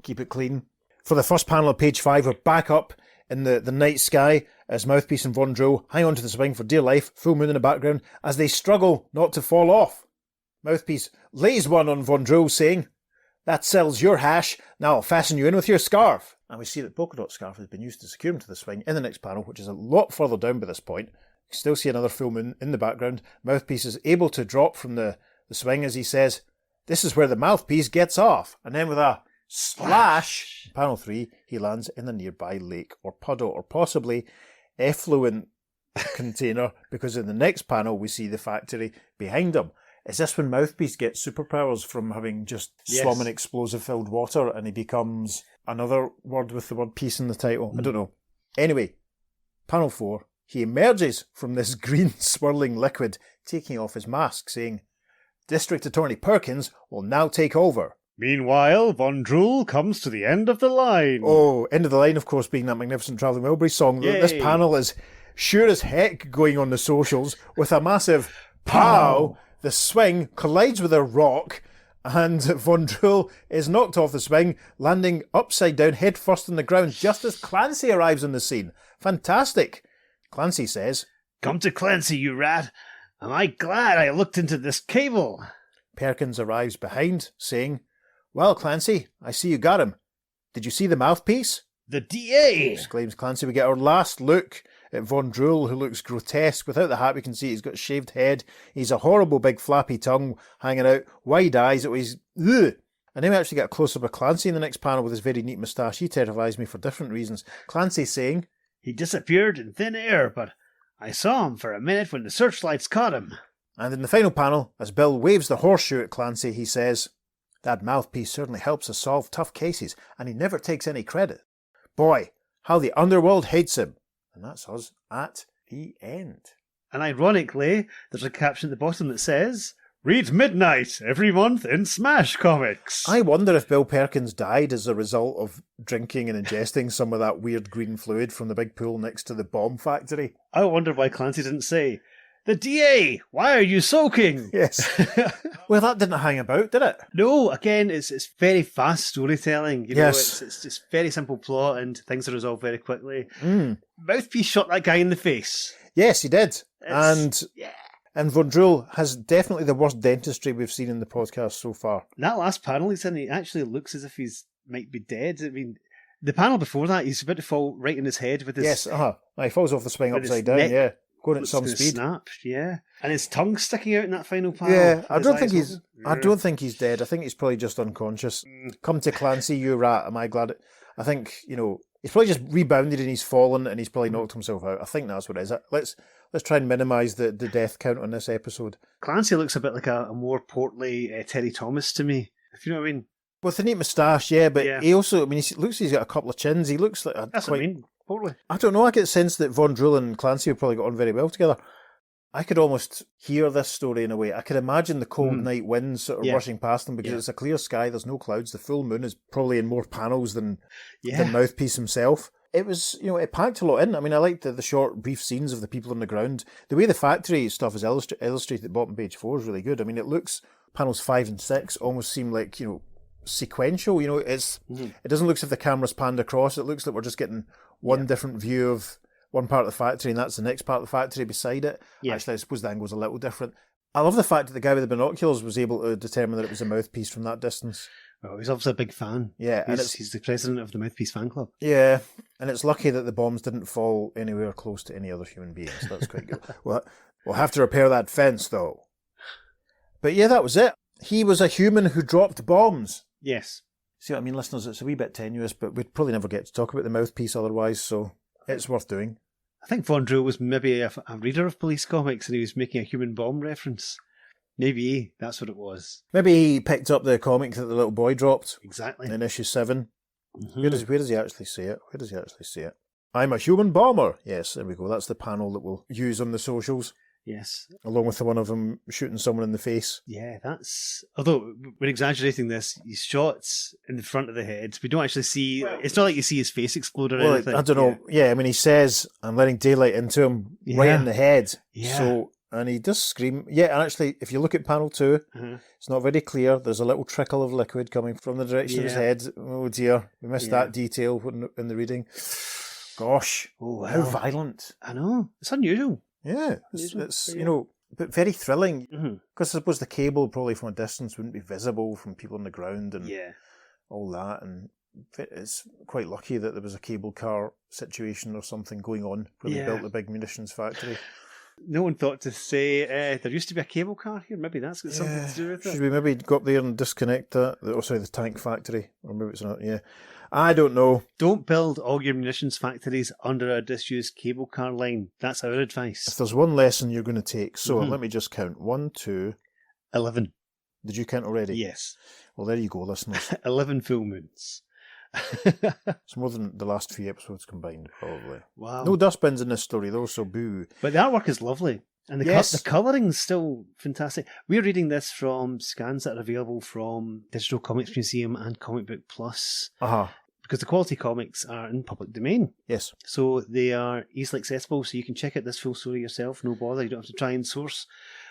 keep it clean. For the first panel of page 5, we're back up in the night sky as Mouthpiece and Von Drill hang onto the swing for dear life, full moon in the background, as they struggle not to fall off. Mouthpiece lays one on Von Drill, saying, That sells your hash, now I'll fasten you in with your scarf. And we see that polka dot scarf has been used to secure him to the swing in the next panel, which is a lot further down by this point. You still see another full moon in the background. Mouthpiece is able to drop from the swing as he says, This is where the Mouthpiece gets off. And then with a splash, panel 3, he lands in a nearby lake or puddle or possibly effluent container, because in the next panel we see the factory behind him. Is this when Mouthpiece gets superpowers from having just swum in explosive-filled water and he becomes another word with the word peace in the title? I don't know. Anyway, panel 4, he emerges from this green swirling liquid, taking off his mask, saying, District Attorney Perkins will now take over. Meanwhile, Von Drool comes to the end of the line. Oh, end of the line, of course, being that magnificent Travelling Wilbury song. Yay. This panel is sure as heck going on the socials with a massive pow. The swing collides with a rock and Von Drool is knocked off the swing, landing upside down head first on the ground just as Clancy arrives on the scene. Fantastic. Clancy says, Come to Clancy, you rat. Am I glad I looked into this cable? Perkins arrives behind, saying, Well, Clancy, I see you got him. Did you see the Mouthpiece? The DA! Exclaims Clancy. We get our last look at Von Drool, who looks grotesque. Without the hat, we can see he's got a shaved head. He's a horrible big flappy tongue hanging out, wide eyes. He's ugh. And then we actually get a close-up of Clancy in the next panel with his very neat moustache. He terrifies me for different reasons. Clancy saying, He disappeared in thin air, but I saw him for a minute when the searchlights caught him. And in the final panel, as Bill waves the horseshoe at Clancy, he says, That Mouthpiece certainly helps us solve tough cases, and he never takes any credit. Boy, how the underworld hates him. And that's us at the end. And ironically, there's a caption at the bottom that says, Read Midnight every month in Smash Comics. I wonder if Bill Perkins died as a result of drinking and ingesting some of that weird green fluid from the big pool next to the bomb factory. I wonder why Clancy didn't say, The DA, why are you soaking? Yes. Well, that didn't hang about, did it? No, again, it's very fast storytelling. You know, Yes. it's just very simple plot and things are resolved very quickly. Mm. Mouthpiece shot that guy in the face. Yes, he did. It's- And Von Drool has definitely the worst dentistry we've seen in the podcast so far. That last panel he's in, he actually looks as if he's might be dead. I mean, the panel before that, he's about to fall right in his head with his... Yes, He falls off the swing with his upside down, neck yeah. Going at looks some gonna speed. Snap, yeah. And his tongue sticking out in that final panel. Yeah, I His don't eyes think he's. open. I don't think he's dead. I think he's probably just unconscious. Come to Clancy, you rat. Am I glad? I think he's probably just rebounded and he's fallen and he's probably knocked himself out. I think that's what it is. Let's try and minimise the death count on this episode. Clancy looks a bit like a more portly Terry Thomas to me, if you know what I mean. With the neat moustache, yeah, but Yeah. he also, he looks like he's got a couple of chins. He looks like That's what I mean, portly. I don't know. I get the sense that Von Drool and Clancy have probably got on very well together. I could almost hear this story in a way. I could imagine the cold night winds sort of rushing past them because it's a clear sky. There's no clouds. The full moon is probably in more panels than Mouthpiece himself. It was, it packed a lot in. I mean, I liked the short, brief scenes of the people on the ground. The way the factory stuff is illustrated at bottom page 4 is really good. I mean, it looks, panels 5 and 6 almost seem like, sequential. It doesn't look as if the camera's panned across. It looks like we're just getting one different view of one part of the factory and that's the next part of the factory beside it. Yeah. Actually, I suppose the angle's a little different. I love the fact that the guy with the binoculars was able to determine that it was a Mouthpiece from that distance. Oh, he's obviously a big fan. Yeah, he's the president of the Mouthpiece fan club. Yeah, and it's lucky that the bombs didn't fall anywhere close to any other human beings. That's quite good. We'll have to repair that fence, though. But yeah, that was it. He was a human who dropped bombs. Yes. See what I mean, listeners? It's a wee bit tenuous, but we'd probably never get to talk about the Mouthpiece otherwise, so it's worth doing. I think Von Drool was maybe a reader of police comics and he was making a human bomb reference. Maybe that's what it was. Maybe he picked up the comic that the little boy dropped. Exactly. In issue 7. Mm-hmm. Where does he actually say it? Where does he actually say it? I'm a human bomber. Yes, there we go. That's the panel that we'll use on the socials. Yes. Along with the one of him shooting someone in the face. Yeah, that's... Although, we're exaggerating this. He's shot in the front of the head. We don't actually see... it's not like you see his face explode or anything. I don't know. Yeah, I mean, he says, I'm letting daylight into him right in the head. Yeah. So, and he does scream. Yeah, and actually, if you look at panel 2, it's not very clear. There's a little trickle of liquid coming from the direction of his head. Oh dear, we missed that detail in the reading. Gosh, how violent. I know. It's unusual. Yeah, it's but very thrilling. Because I suppose the cable probably from a distance wouldn't be visible from people on the ground and all that. And it's quite lucky that there was a cable car situation or something going on where they built the big munitions factory. No one thought to say there used to be a cable car here. Maybe that's got something to do with it. Should we maybe go up there and disconnect that? The tank factory. Or maybe it's not, I don't know. Don't build all your munitions factories under a disused cable car line. That's our advice. If there's one lesson you're going to take, so let me just count. 1, 2... 11. Did you count already? Yes. Well, there you go, listeners. 11 full moons. It's more than the last 3 episodes combined, probably. Wow. No dustbins in this story, though, so boo. But the artwork is lovely. And the colouring's still fantastic. We're reading this from scans that are available from Digital Comics Museum and Comic Book Plus. Because the quality comics are in public domain. Yes. So they are easily accessible, so you can check out this full story yourself, no bother. You don't have to try and source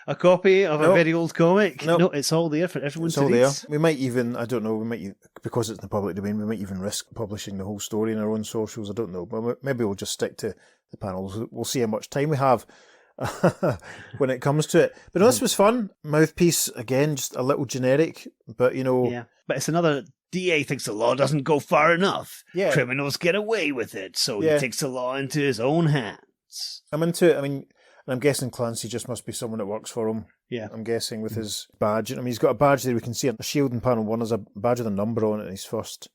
a copy of a very old comic. No, it's all there for everyone to read. It's all there. We might even, I don't know, because it's in the public domain, we might even risk publishing the whole story in our own socials. I don't know. But maybe we'll just stick to the panels. We'll see how much time we have when it comes to it. But no, this was fun. Mouthpiece, again, just a little generic, but Yeah, but it's another... DA thinks the law doesn't go far enough. Yeah. Criminals get away with it, so he takes the law into his own hands. I'm into it. I mean, I'm guessing Clancy just must be someone that works for him. Yeah. I'm guessing with his badge. I mean, he's got a badge there we can see a shield in panel 1. There's a badge with a number on it in his first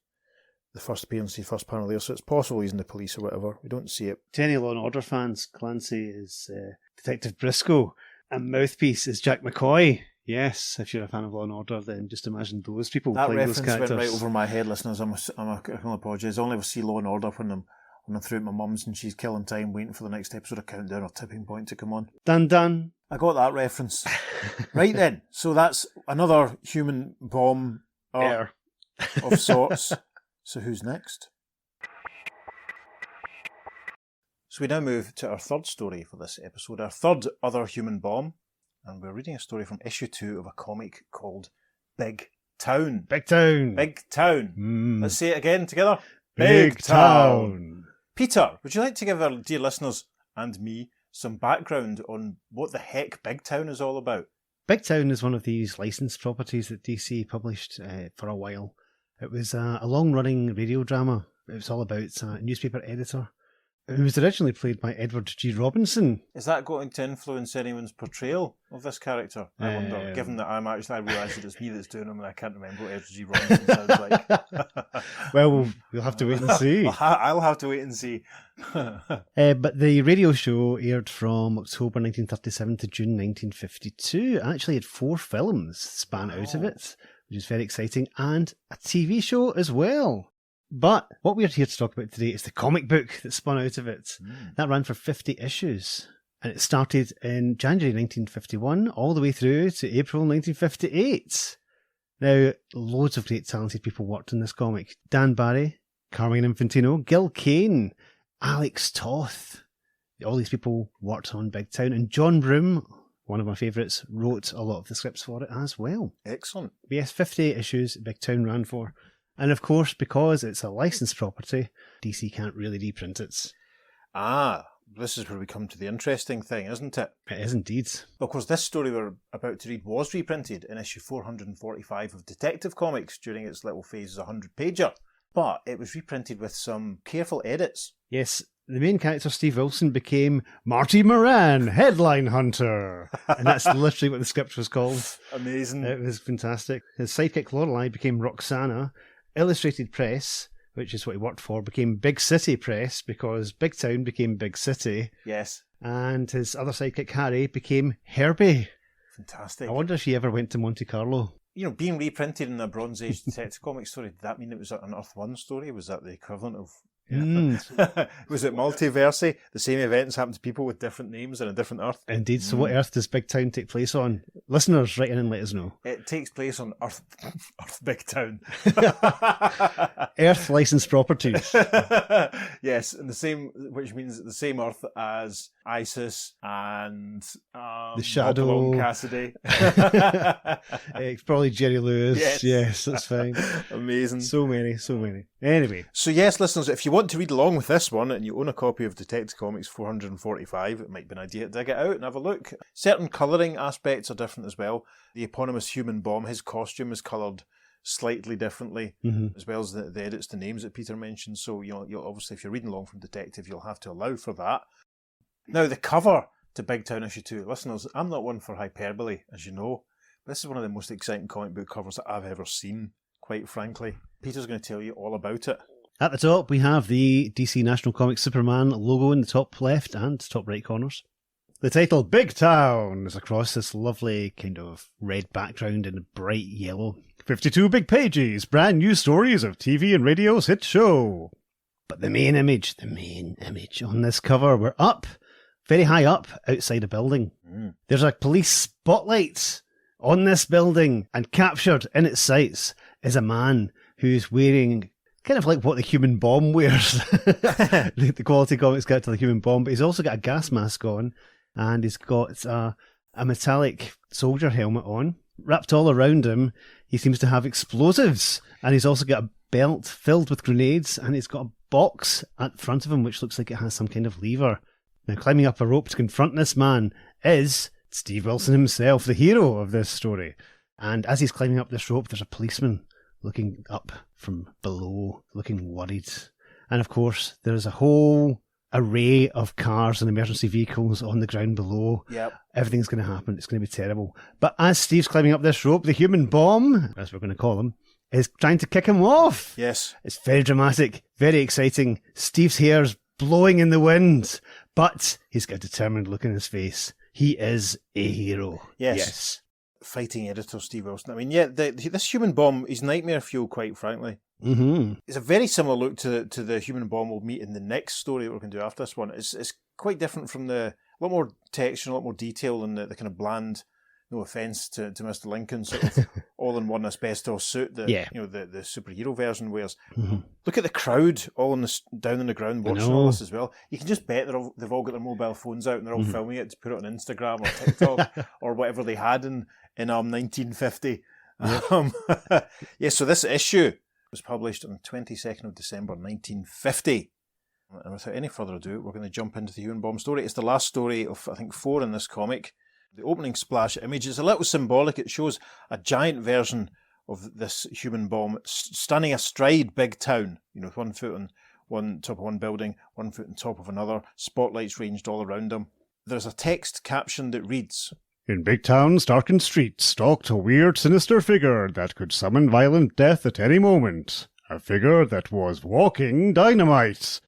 appearance, his first panel there. So it's possible he's in the police or whatever. We don't see it. To any Law and Order fans, Clancy is Detective Briscoe, and Mouthpiece is Jack McCoy. Yes, if you're a fan of Law and Order, then just imagine those people playing those characters. That reference went right over my head, listeners. I can apologise. I only ever see Law and Order when I'm through at my mum's and she's killing time waiting for the next episode of Countdown or Tipping Point to come on. Dun. I got that reference. Right then. So that's another human bomb of sorts. So who's next? So we now move to our third story for this episode, our third other human bomb. And we're reading a story from issue 2 of a comic called Big Town. Big Town. Big Town. Let's say it again together. Big Town. Peter, would you like to give our dear listeners and me some background on what the heck Big Town is all about? Big Town is one of these licensed properties that DC published for a while. It was a long-running radio drama. It was all about a newspaper editor who was originally played by Edward G. Robinson. Is that going to influence anyone's portrayal of this character? I wonder, given that I realise that it's me that's doing him and I can't remember what Edward G. Robinson sounds like. Well, we'll have to wait and see. I'll have to wait and see. But the radio show aired from October 1937 to June 1952. It actually had 4 films span out of it, which is very exciting, and a TV show as well. But what we're here to talk about today is the comic book that spun out of it. That ran for 50 issues. And it started in January 1951 all the way through to April 1958. Now, loads of great talented people worked on this comic. Dan Barry, Carmine Infantino, Gil Kane, Alex Toth. All these people worked on Big Town. And John Broome, one of my favourites, wrote a lot of the scripts for it as well. Excellent. Yes, 50 issues Big Town ran for. And of course, because it's a licensed property, DC can't really reprint it. This is where we come to the interesting thing, isn't it? It is indeed. Of course, this story we're about to read was reprinted in issue 445 of Detective Comics during its little phase as a 100-pager. But it was reprinted with some careful edits. Yes, the main character, Steve Wilson, became Marty Moran, Headline Hunter. And that's literally what the script was called. Amazing. It was fantastic. His sidekick, Lorelei, became Roxana. Illustrated Press, which is what he worked for, became Big City Press because Big Town became Big City. Yes. And his other sidekick, Harry, became Herbie. Fantastic. I wonder if he ever went to Monte Carlo. being reprinted in a Bronze Age detective comic story, did that mean it was an Earth 1 story? Was that the equivalent of... Was it multiversy? The same events happen to people with different names in a different Earth? Indeed. So what Earth does Big Town take place on? Listeners, write in and let us know. It takes place on Earth Big Town. Earth licensed properties. Yes, and which means the same Earth as ISIS and the Shadow, Cassidy. It's probably Jerry Lewis. Yes, that's fine. Amazing. So many. Anyway. So yes, listeners, if you want to read along with this one and you own a copy of Detective Comics 445, it might be an idea to dig it out and have a look. Certain colouring aspects are different as well. The eponymous human bomb, his costume is coloured slightly differently, as well as the edits to names that Peter mentioned. So you'll obviously, if you're reading along from Detective, you'll have to allow for that. Now, the cover to Big Town issue 2. Listeners, I'm not one for hyperbole, as you know. This is one of the most exciting comic book covers that I've ever seen, quite frankly. Peter's going to tell you all about it. At the top, we have the DC National Comics Superman logo in the top left and top right corners. The title Big Town is across this lovely kind of red background in a bright yellow. 52 big pages, brand new stories of TV and radio's hit show. But the main image on this cover, we're up, very high up, outside a building. There's a police spotlight on this building, and captured in its sights is a man who's wearing kind of like what the human bomb wears. The Quality Comics get to the human bomb, but he's also got a gas mask on, and he's got a metallic soldier helmet on. Wrapped all around him, he seems to have explosives, and he's also got a belt filled with grenades, and he's got a box at the front of him which looks like it has some kind of lever. Now, climbing up a rope to confront this man is Steve Wilson himself, the hero of this story. And as he's climbing up this rope, there's a policeman looking up from below, looking worried. And of course, there's a whole array of cars and emergency vehicles on the ground below. Yep. Everything's going to happen. It's going to be terrible. But as Steve's climbing up this rope, the human bomb, as we're going to call him, is trying to kick him off. Yes. It's very dramatic, very exciting. Steve's hair's blowing in the wind, but he's got a determined look in his face. He is a hero. Yes. Fighting editor Steve Wilson. I mean, this human bomb is nightmare fuel, quite frankly. It's a very similar look to the human bomb we'll meet in the next story that we're going to do after this one. It's quite different from a lot more texture, a lot more detail in the kind of bland, no offence to Mr. Lincoln, sort of all-in-one asbestos suit that the superhero version wears. Look at the crowd all down on the ground watching all this as well. You can just bet they've all got their mobile phones out and they're all filming it to put it on Instagram or TikTok or whatever they had in 1950. So this issue was published on the 22nd of December 1950. And without any further ado, we're going to jump into the human bomb story. It's the last story of, I think, 4 in this comic. The opening splash image is a little symbolic. It shows a giant version of this human bomb standing astride Big Town, with 1 foot on top of one building, 1 foot on top of another, spotlights ranged all around him. There's a text caption that reads, "In Big Town's darkened streets stalked a weird, sinister figure that could summon violent death at any moment. A figure that was walking dynamite.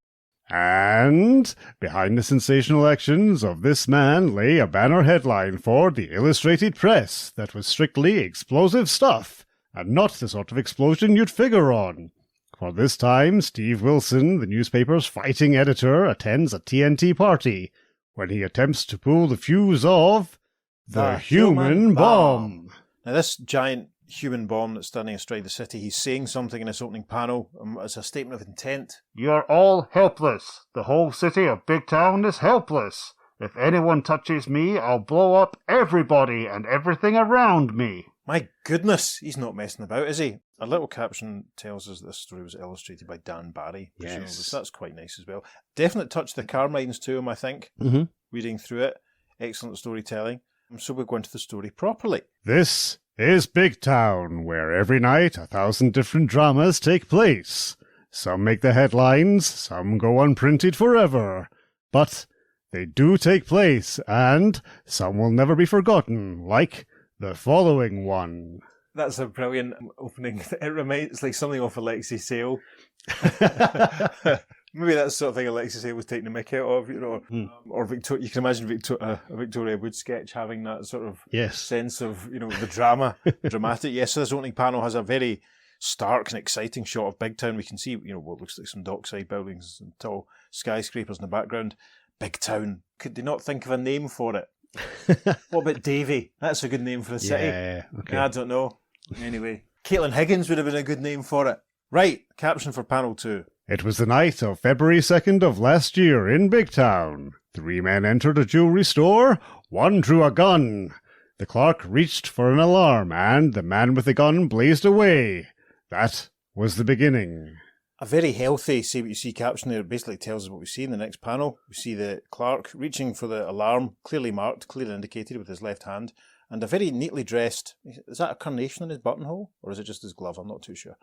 And behind the sensational actions of this man lay a banner headline for the Illustrated Press that was strictly explosive stuff, and not the sort of explosion you'd figure on. For this time, Steve Wilson, the newspaper's fighting editor, attends a TNT party when he attempts to pull the fuse of the human bomb." Now, this giant human bomb that's standing astride the city, he's saying something in this opening panel. It's a statement of intent. "You're all helpless. The whole city of Big Town is helpless. If anyone touches me, I'll blow up everybody and everything around me." My goodness, he's not messing about, is he? A little caption tells us this story was illustrated by Dan Barry. Yes. So that's quite nice as well. Definite touch the Carmines to him, I think, reading through it. Excellent storytelling. So we'll go into the story properly. This is Big Town, where every night 1,000 different dramas take place. Some make the headlines, some go unprinted forever. But they do take place, and some will never be forgotten, like the following one. That's a brilliant opening. It's like something off Alexei Sale. Maybe that's the sort of thing Alexis was taking the mick out of, you know, or Victoria. You can imagine a Victoria Wood sketch having that sort of sense of, you know, the dramatic. Yes, so this opening panel has a very stark and exciting shot of Big Town. We can see, you know, what looks like some dockside buildings and tall skyscrapers in the background. Big Town. Could they not think of a name for it? What about Davy? That's a good name for a city. Yeah, okay. I don't know. Anyway, Caitlin Higgins would have been a good name for it. Right, caption for panel 2. It was the night of February 2nd of last year in Big Town. 3 men entered a jewellery store. 1 drew a gun. The clerk reached for an alarm, and the man with the gun blazed away. That was the beginning. A very healthy say what you see caption there basically tells us what we see in the next panel. We see the clerk reaching for the alarm, clearly marked, clearly indicated with his left hand, and a very neatly dressed, is that a carnation in his buttonhole? Or is it just his glove? I'm not too sure.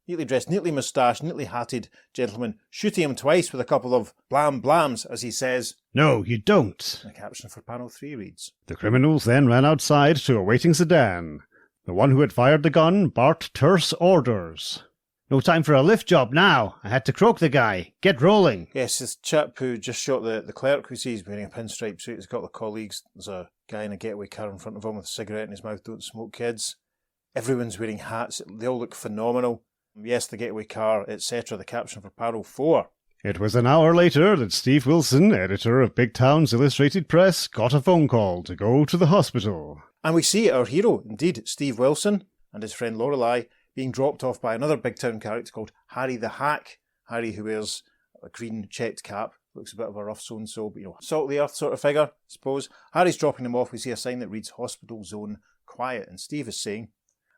Neatly dressed, neatly moustached, neatly hatted gentleman shooting him twice with a couple of blam blams as he says, "No, you don't." The caption for panel 3 reads, The criminals then ran outside to a waiting sedan. The one who had fired the gun barked terse orders. "No time for a lift job now. I had to croak the guy. Get rolling." Yes, this chap who just shot the clerk, we see he's wearing a pinstripe suit. He's got the colleagues. There's a guy in a getaway car in front of him with a cigarette in his mouth. Don't smoke, kids. Everyone's wearing hats. They all look phenomenal. Yes, the getaway car, etc. The caption for panel 4. It was an hour later that Steve Wilson, editor of Big Town's Illustrated Press, got a phone call to go to the hospital. And we see our hero, indeed, Steve Wilson, and his friend Lorelei, being dropped off by another Big Town character called Harry the Hack. Harry, who wears a green checked cap, looks a bit of a rough so-and-so, but, you know, salt of the earth sort of figure, I suppose. Harry's dropping them off. We see a sign that reads Hospital Zone Quiet, and Steve is saying,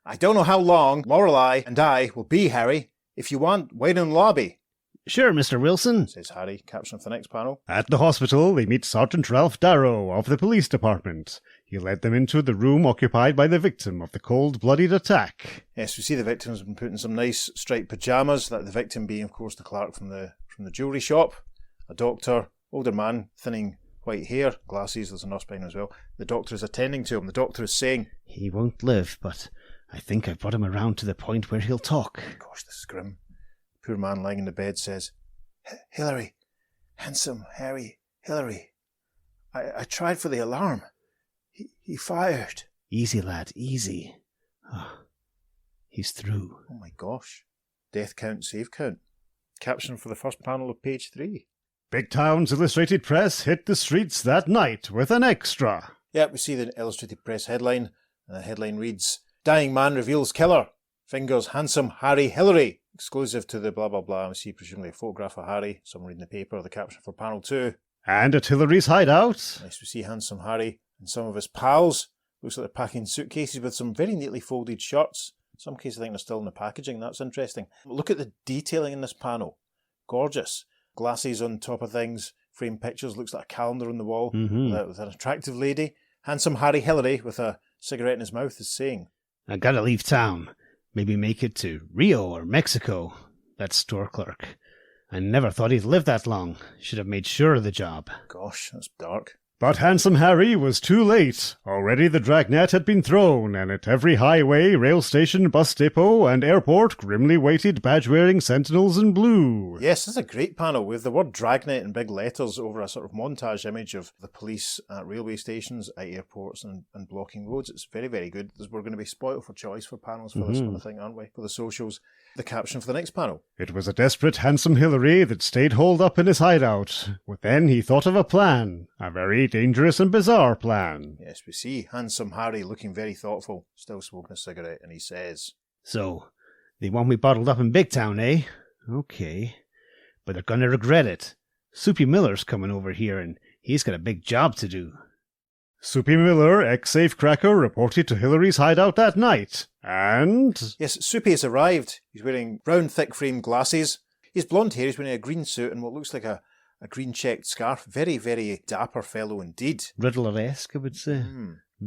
"I don't know how long Lorelei and I will be, Harry. If you want, wait in the lobby." "Sure, Mr. Wilson," says Harry, caption for the next panel. At the hospital, they meet Sergeant Ralph Darrow of the police department. He led them into the room occupied by the victim of the cold-blooded attack. Yes, we see the victim's been put in some nice striped pyjamas, that the victim being, of course, the clerk from the jewellery shop. A doctor, older man, thinning white hair, glasses, there's a nurse behind him as well. The doctor is attending to him. The doctor is saying, "He won't live, but I think I've brought him around to the point where he'll talk." Gosh, this is grim. The poor man lying in the bed says, "Hillary, handsome Harry, Hillary, I tried for the alarm. He fired." "Easy, lad, easy. Oh, he's through." Oh my gosh. Death count, save count. Caption for the first panel of page 3. Big Town's Illustrated Press hit the streets that night with an extra. Yep, we see the Illustrated Press headline, and the headline reads, "Dying man reveals killer. Fingers handsome Harry Hillary." Exclusive to the blah blah blah. We see presumably a photograph of Harry. Someone reading the paper. The caption for panel 2. And at Hillary's hideout. Nice, we see handsome Harry and some of his pals. Looks like they're packing suitcases with some very neatly folded shirts. In some cases I think they're still in the packaging. That's interesting. Look at the detailing in this panel. Gorgeous. Glasses on top of things. Framed pictures. Looks like a calendar on the wall. With an attractive lady. Handsome Harry Hillary with a cigarette in his mouth is saying, "I gotta leave town. Maybe make it to Rio or Mexico." That store clerk. I never thought he'd live that long. Should have made sure of the job. Gosh, that's dark. But handsome Harry was too late. Already the dragnet had been thrown, and at every highway, rail station, bus depot, and airport grimly waited badge-wearing sentinels in blue. Yes, this is a great panel with the word dragnet in big letters over a sort of montage image of the police at railway stations, at airports, and blocking roads. It's very, very good. We're going to be spoiled for choice for panels for this sort of thing, aren't we? For the socials. The caption for the next panel. It was a desperate, handsome Hillary that stayed holed up in his hideout. But then he thought of a plan. A very dangerous and bizarre plan. Yes, we see handsome Harry looking very thoughtful, still smoking a cigarette, and he says, "So, they want me bottled up in Big Town, eh? Okay. But they're gonna regret it. Soupy Miller's coming over here, and he's got a big job to do." Soupy Miller, ex-safecracker, reported to Hillary's hideout that night, and... Yes, Soupy has arrived. He's wearing brown, thick-framed glasses. He's blonde hair, he's wearing a green suit and what looks like a green checked scarf. Very, very dapper fellow indeed. Riddler-esque, I would say.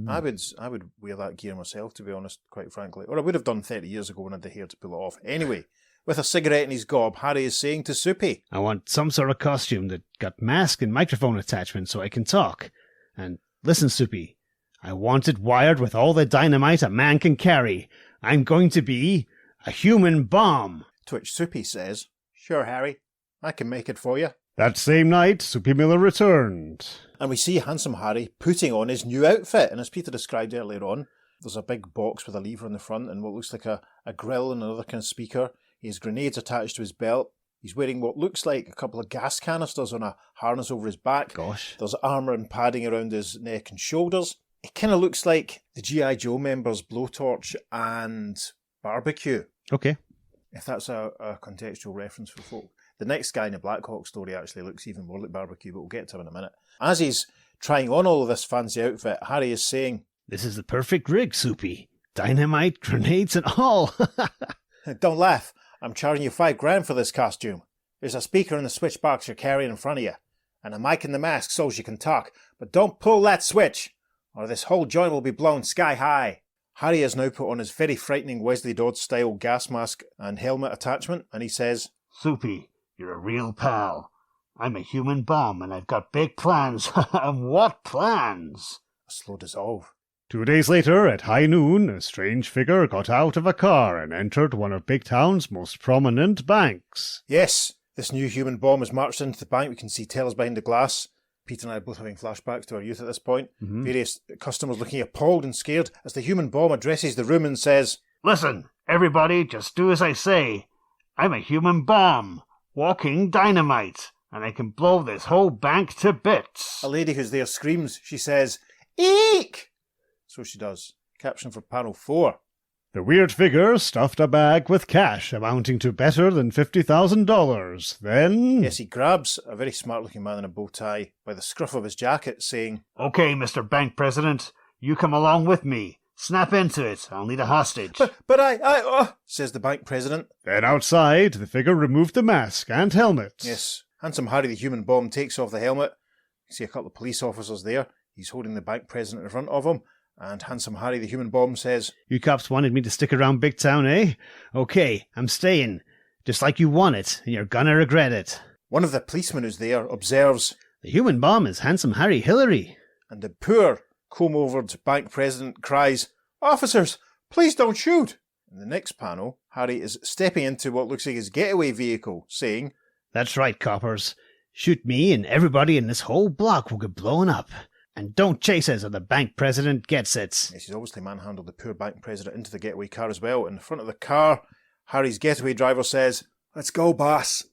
I would wear that gear myself, to be honest, quite frankly. Or I would have done 30 years ago when I had the hair to pull it off. Anyway, with a cigarette in his gob, Harry is saying to Soupy, "I want some sort of costume that got mask and microphone attachment so I can talk. And listen, Soupy, I want it wired with all the dynamite a man can carry. I'm going to be a human bomb." To which Soupy says, "Sure, Harry, I can make it for you. That same night, Soupy Miller returned. And we see Handsome Harry putting on his new outfit. And as Peter described earlier on, there's a big box with a lever on the front and what looks like a grill and another kind of speaker. He has grenades attached to his belt. He's wearing what looks like a couple of gas canisters on a harness over his back. Gosh. There's armour and padding around his neck and shoulders. It kind of looks like the G.I. Joe members Blowtorch and Barbecue. Okay. If that's a contextual reference for folk. The next guy in the Blackhawk story actually looks even more like Barbecue, but we'll get to him in a minute. As he's trying on all of this fancy outfit, Harry is saying, "This is the perfect rig, Soupy. Dynamite, grenades and all." "Don't laugh. I'm charging you $5,000 for this costume. There's a speaker in the switch box you're carrying in front of you, and a mic in the mask so you can talk. But don't pull that switch, or this whole joint will be blown sky high." Harry has now put on his very frightening Wesley Dodds-style gas mask and helmet attachment, and he says, "Soupy, you're a real pal. I'm a human bomb, and I've got big plans." And what plans? A slow dissolve. 2 days later, at high noon, a strange figure got out of a car and entered one of Big Town's most prominent banks. Yes, this new human bomb has marched into the bank. We can see tellers behind the glass. Peter and I are both having flashbacks to our youth at this point. Mm-hmm. Various customers looking appalled and scared as the human bomb addresses the room and says, "Listen, everybody, just do as I say. I'm a human bomb, walking dynamite, and I can blow this whole bank to bits." A lady who's there screams. She says, "Eek!" So she does. Caption for panel 4. The weird figure stuffed a bag with cash amounting to better than $50,000. Then... Yes, he grabs a very smart-looking man in a bow tie by the scruff of his jacket, saying, "Okay, Mr. Bank President, you come along with me. Snap into it. I'll need a hostage." But I, says the bank president. Then outside, the figure removed the mask and helmet. Yes, Handsome Harry the human bomb takes off the helmet. You see a couple of police officers there. He's holding the bank president in front of him. And Handsome Harry the human bomb says, "You cops wanted me to stick around Big Town, eh? Okay, I'm staying. Just like you want it, and you're gonna regret it." One of the policemen who's there observes, "The human bomb is Handsome Harry Hillary." and the poor, comb-overed bank president cries, "Officers, please don't shoot!" In the next panel, Harry is stepping into what looks like his getaway vehicle, saying, "That's right, coppers. Shoot me and everybody in this whole block will get blown up. And don't chase us or the bank president gets it." Yes, he's obviously manhandled the poor bank president into the getaway car as well. In the front of the car, Harry's getaway driver says, "Let's go, boss."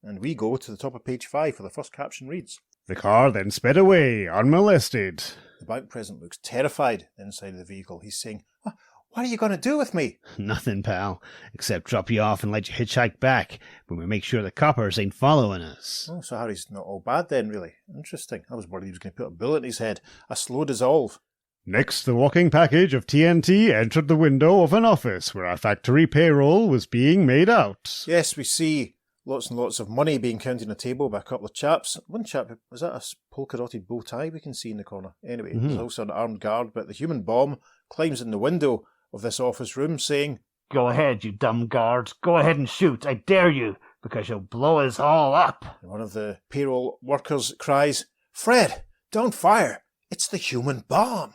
And we go to the top of page 5 for the first caption reads, The car then sped away, unmolested. The bank president looks terrified inside of the vehicle. He's saying, "What are you going to do with me?" "Nothing, pal, except drop you off and let you hitchhike back when we make sure the coppers ain't following us." Oh, so Harry's not all bad then, really. Interesting. I was worried he was going to put a bullet in his head. A slow dissolve. Next, the walking package of TNT entered the window of an office where a factory payroll was being made out. Yes, we see lots and lots of money being counted on a table by a couple of chaps. One chap, was that a polka-dotted bow tie we can see in the corner? Anyway, There's also an armed guard, but the human bomb climbs in the window of this office room saying, "Go ahead, you dumb guard. Go ahead and shoot. I dare you, because you'll blow us all up." And one of the payroll workers cries, "Fred, don't fire. It's the human bomb."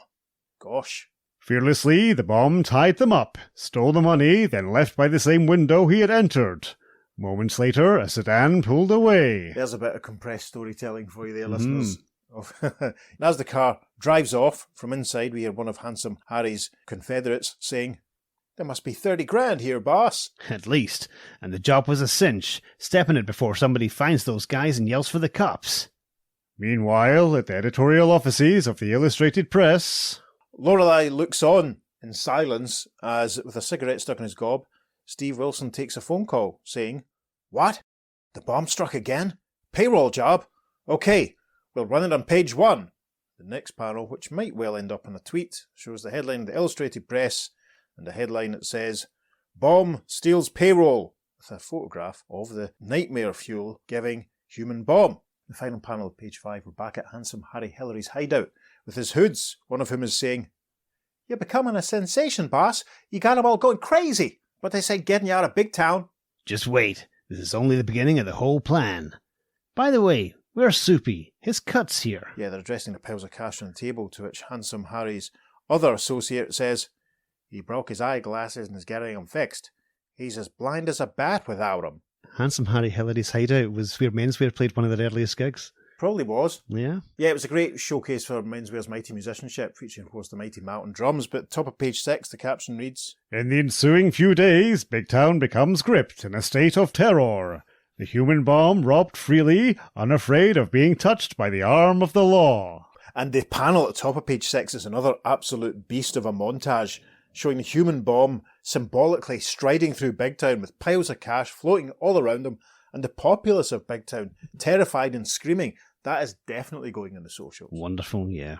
Gosh. Fearlessly, the bomb tied them up, stole the money, then left by the same window he had entered. Moments later, a sedan pulled away. There's a bit of compressed storytelling for you there, listeners. And as the car drives off, from inside we hear one of Handsome Harry's confederates saying, "There must be 30 grand here, boss." At least. And the job was a cinch. Step in it before somebody finds those guys and yells for the cops. Meanwhile, at the editorial offices of the Illustrated Press... Lorelei looks on in silence as, with a cigarette stuck in his gob, Steve Wilson takes a phone call, saying, "What? The bomb struck again? Payroll job? Okay, we'll run it on page 1. The next panel, which might well end up in a tweet, shows the headline of the Illustrated Press, and a headline that says, "Bomb steals payroll," with a photograph of the nightmare fuel giving human bomb. The final panel of page 5, we're back at Handsome Harry Hillary's hideout, with his hoods, one of whom is saying, "You're becoming a sensation, boss. You got 'em all going crazy. But they say getting you out of Big Town." Just wait. This is only the beginning of the whole plan. By the way, where's Soupy? His cut's here. Yeah, they're addressing the piles of cash on the table, to which Handsome Harry's other associate says, "He broke his eyeglasses and is getting 'em fixed. He's as blind as a bat without 'em." Handsome Harry Hillary's hideout was where Menswear played one of their earliest gigs. Probably was. Yeah. Yeah, it was a great showcase for Menswear's mighty musicianship, featuring, of course, the mighty Matt on drums. But top of page 6, the caption reads, In the ensuing few days, Big Town becomes gripped in a state of terror. The human bomb robbed freely, unafraid of being touched by the arm of the law. And the panel at the top of page 6 is another absolute beast of a montage, showing the human bomb symbolically striding through Big Town with piles of cash floating all around him, and the populace of Big Town terrified and screaming. That is definitely going on the socials. Wonderful, yeah.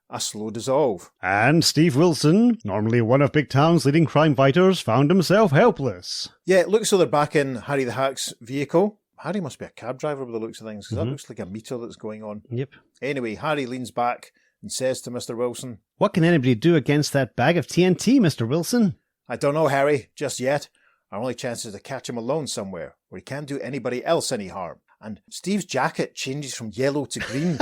A slow dissolve. And Steve Wilson, normally one of Big Town's leading crime fighters, found himself helpless. Yeah, it looks so they're back in Harry the Hack's vehicle. Harry must be a cab driver by the looks of things, because that looks like a meter that's going on. Yep. Anyway, Harry leans back and says to Mr. Wilson, What can anybody do against that bag of TNT, Mr. Wilson? I don't know, Harry, just yet. Our only chance is to catch him alone somewhere, where he can't do anybody else any harm. And Steve's jacket changes from yellow to green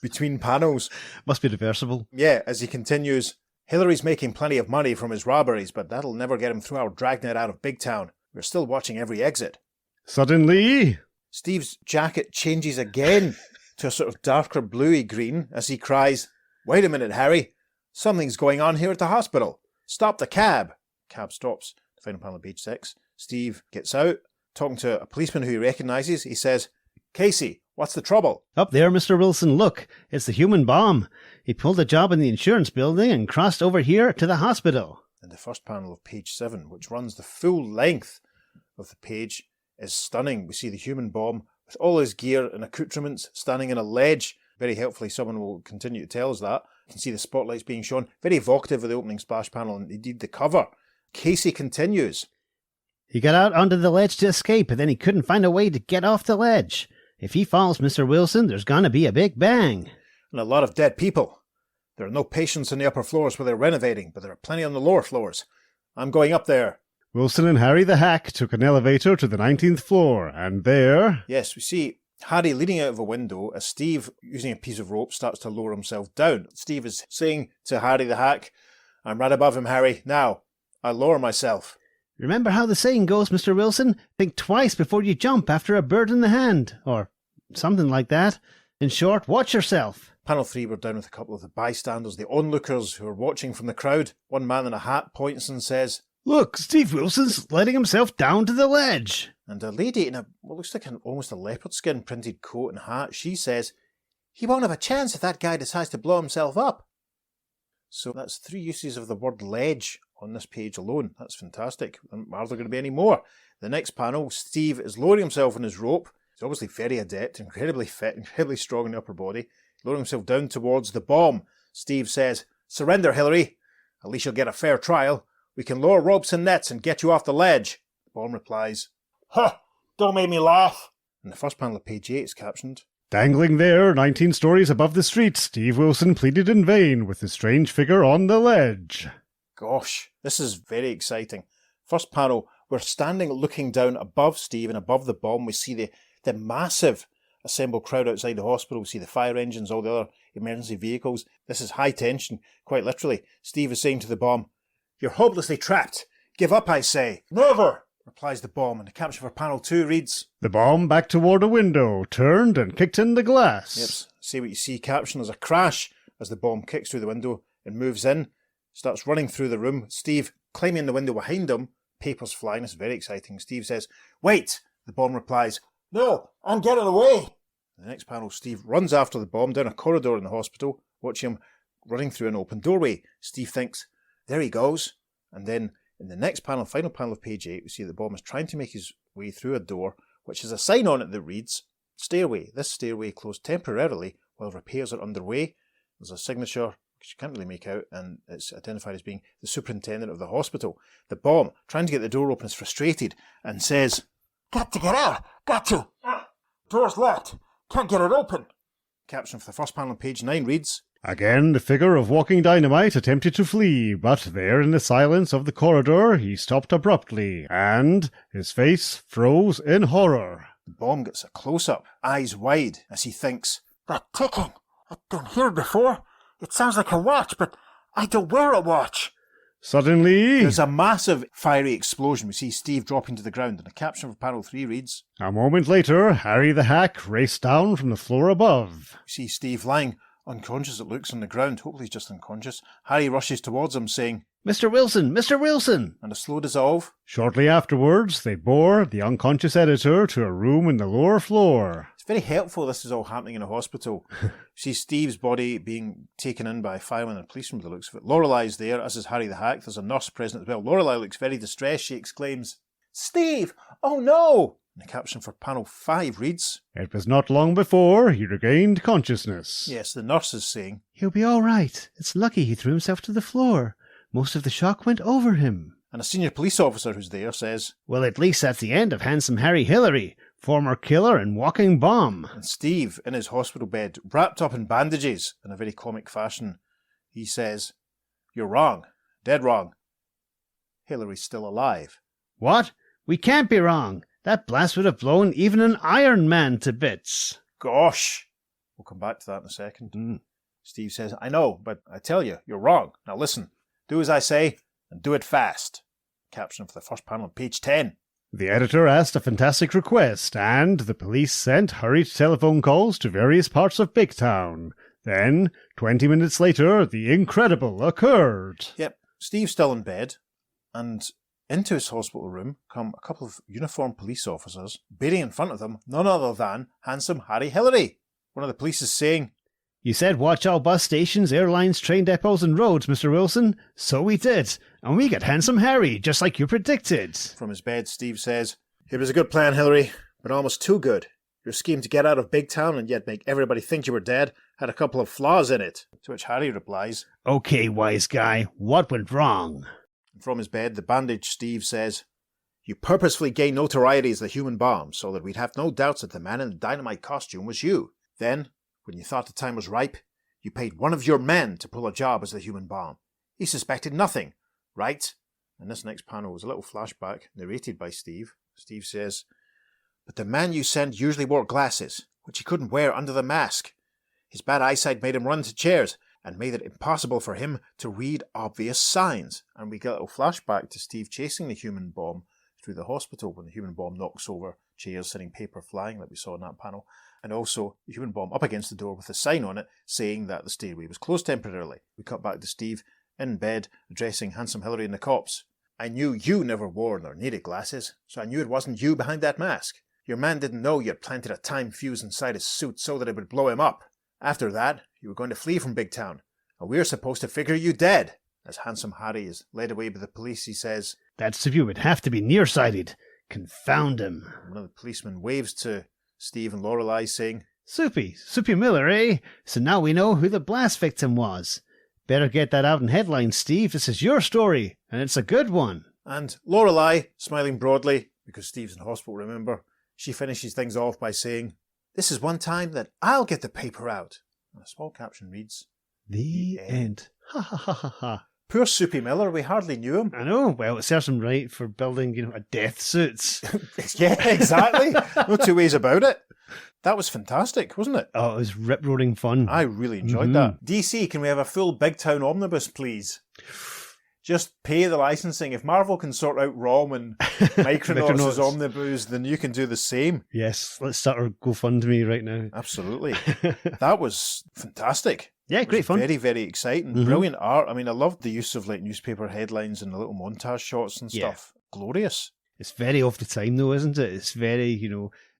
between panels. Must be reversible. Yeah, as he continues, Hillary's making plenty of money from his robberies, but that'll never get him through our dragnet out of Big Town. We're still watching every exit. Suddenly, Steve's jacket changes again to a sort of darker bluey green as he cries, Wait a minute, Harry. Something's going on here at the hospital. Stop the cab. Cab stops. The final panel of page 6. Steve gets out. Talking to a policeman who he recognises, he says, Casey, what's the trouble? Up there, Mr. Wilson, look. It's the human bomb. He pulled a job in the insurance building and crossed over here to the hospital. And the first panel of page 7, which runs the full length of the page, is stunning. We see the human bomb with all his gear and accoutrements standing in a ledge. Very helpfully, someone will continue to tell us that. You can see the spotlights being shown. Very evocative of the opening splash panel and indeed the cover. Casey continues. He got out onto the ledge to escape, and then he couldn't find a way to get off the ledge. If he falls, Mr. Wilson, there's gonna be a big bang. And a lot of dead people. There are no patients on the upper floors where they're renovating, but there are plenty on the lower floors. I'm going up there. Wilson and Harry the Hack took an elevator to the 19th floor, and there... Yes, we see Harry leaning out of a window as Steve, using a piece of rope, starts to lower himself down. Steve is saying to Harry the Hack, I'm right above him, Harry. Now, I'll lower myself. Remember how the saying goes, Mr. Wilson? Think twice before you jump after a bird in the hand. Or something like that. In short, watch yourself. Panel 3, we're down with a couple of the bystanders, the onlookers who are watching from the crowd. One man in a hat points and says, Look, Steve Wilson's letting himself down to the ledge. And a lady in what looks like almost a leopard skin printed coat and hat, she says, He won't have a chance if that guy decides to blow himself up. So that's 3 uses of the word ledge on this page alone. That's fantastic. Are there going to be any more? The next panel, Steve is lowering himself on his rope. He's obviously very adept, incredibly fit, incredibly strong in the upper body. Lowering himself down towards the bomb. Steve says, Surrender, Hillary. At least you'll get a fair trial. We can lower ropes and nets and get you off the ledge. The bomb replies, Huh, don't make me laugh. And the first panel of page 8 is captioned, Dangling there, 19 stories above the street, Steve Wilson pleaded in vain with the strange figure on the ledge. Gosh, this is very exciting. First panel, we're standing looking down above Steve and above the bomb. We see the massive assembled crowd outside the hospital. We see the fire engines, all the other emergency vehicles. This is high tension, quite literally. Steve is saying to the bomb, You're hopelessly trapped. Give up, I say. Never, replies the bomb. And the caption for panel 2 reads, The bomb backed toward a window, turned and kicked in the glass. Yep, see what you see. Caption, there's a crash as the bomb kicks through the window and moves in. Starts running through the room. Steve climbing the window behind him. Papers flying. It's very exciting. Steve says, Wait! The bomb replies, No, I'm getting away. In the next panel, Steve runs after the bomb down a corridor in the hospital, watching him running through an open doorway. Steve thinks, There he goes. And then in the next panel, final panel of page 8, we see the bomb is trying to make his way through a door, which has a sign on it that reads, Stairway. This stairway closed temporarily while repairs are underway. There's a signature, which you can't really make out, and it's identified as being the superintendent of the hospital. The bomb, trying to get the door open, is frustrated and says, Got to get out! Got to! Door's locked! Can't get it open! Caption for the first panel on page 9 reads, Again, the figure of walking dynamite attempted to flee, but there in the silence of the corridor he stopped abruptly, and his face froze in horror. The bomb gets a close-up, eyes wide, as he thinks, That ticking! I don't hear it before. It sounds like a watch, but I don't wear a watch. Suddenly, there's a massive fiery explosion. We see Steve dropping to the ground, and a caption for panel 3 reads, a moment later, Harry the Hack raced down from the floor above. we see Steve lying unconscious, it looks, on the ground. Hopefully he's just unconscious. Harry rushes towards him saying, Mr. Wilson! Mr. Wilson! and a slow dissolve. Shortly afterwards, they bore the unconscious editor to a room in the lower floor. It's very helpful this is all happening in a hospital. You see Steve's body being taken in by a fireman and a policeman by the looks of it. Lorelei's there, as is Harry the Hack. There's a nurse present as well. Lorelei looks very distressed. She exclaims, Steve! Oh no! And the caption for panel 5 reads, It was not long before he regained consciousness. yes, the nurse is saying, He'll be all right. It's lucky he threw himself to the floor. Most of the shock went over him. and a senior police officer who's there says, Well, at least that's the end of handsome Harry Hillary, former killer and walking bomb. and Steve, in his hospital bed, wrapped up in bandages in a very comic fashion, he says, You're wrong. Dead wrong. Hillary's still alive. What? We can't be wrong. That blast would have blown even an Iron Man to bits. Gosh! We'll come back to that in a second. Steve says, I know, but I tell you, you're wrong. Now listen, do as I say, and do it fast. Caption for the first panel on page 10. The editor asked a fantastic request, and the police sent hurried telephone calls to various parts of Big Town. Then, 20 minutes later, the incredible occurred. Yep, Steve's still in bed, and into his hospital room come a couple of uniformed police officers, bearing in front of them none other than handsome Harry Hillary. One of the police is saying, You said watch all bus stations, airlines, train depots and roads, Mr. Wilson. So we did. And we got handsome Harry, just like you predicted. from his bed, Steve says, It was a good plan, Hillary, but almost too good. Your scheme to get out of Big Town and yet make everybody think you were dead had a couple of flaws in it. To which Harry replies, Okay, wise guy, what went wrong? from his bed, the bandaged Steve says, You purposefully gained notoriety as the human bomb so that we'd have no doubts that the man in the dynamite costume was you. Then, when you thought the time was ripe, you paid one of your men to pull a job as the human bomb. He suspected nothing, right? And this next panel was a little flashback narrated by Steve. Steve says, But the man you sent usually wore glasses, which he couldn't wear under the mask. His bad eyesight made him run to chairs and made it impossible for him to read obvious signs. And we get a little flashback to Steve chasing the human bomb through the hospital when the human bomb knocks over chairs, sending paper flying like we saw in that panel. And also the human bomb up against the door with a sign on it saying that the stairway was closed temporarily. We cut back to Steve in bed addressing handsome Hillary and the cops. I knew you never wore nor needed glasses, so I knew it wasn't you behind that mask. Your man didn't know you had planted a time fuse inside his suit so that it would blow him up. After that, you were going to flee from Big Town, and we were supposed to figure you dead. As handsome Harry is led away by the police, he says, That Soupy would have to be nearsighted. Confound him. one of the policemen waves to Steve and Lorelei saying, Soupy Miller, eh? So now we know who the blast victim was. Better get that out in headlines, Steve. This is your story, and it's a good one. and Lorelei, smiling broadly, because Steve's in hospital, remember, she finishes things off by saying, This is one time that I'll get the paper out. And a small caption reads, The end. Ha ha ha ha ha. Poor Soupy Miller, we hardly knew him. I know. Well, it serves him right for building, a death suit. Yeah, exactly. No two ways about it. That was fantastic, wasn't it? Oh, it was rip-roaring fun. I really enjoyed that. DC, can we have a full Big Town omnibus, please? Just pay the licensing. If Marvel can sort out ROM and Micronauts' omnibus, then you can do the same. Yes, let's start our GoFundMe right now. Absolutely. That was fantastic. Yeah, great fun. Very, very exciting. Brilliant art. I mean, I loved the use of newspaper headlines and the little montage shots and stuff. Glorious. It's very off the time, though, isn't it? It's very,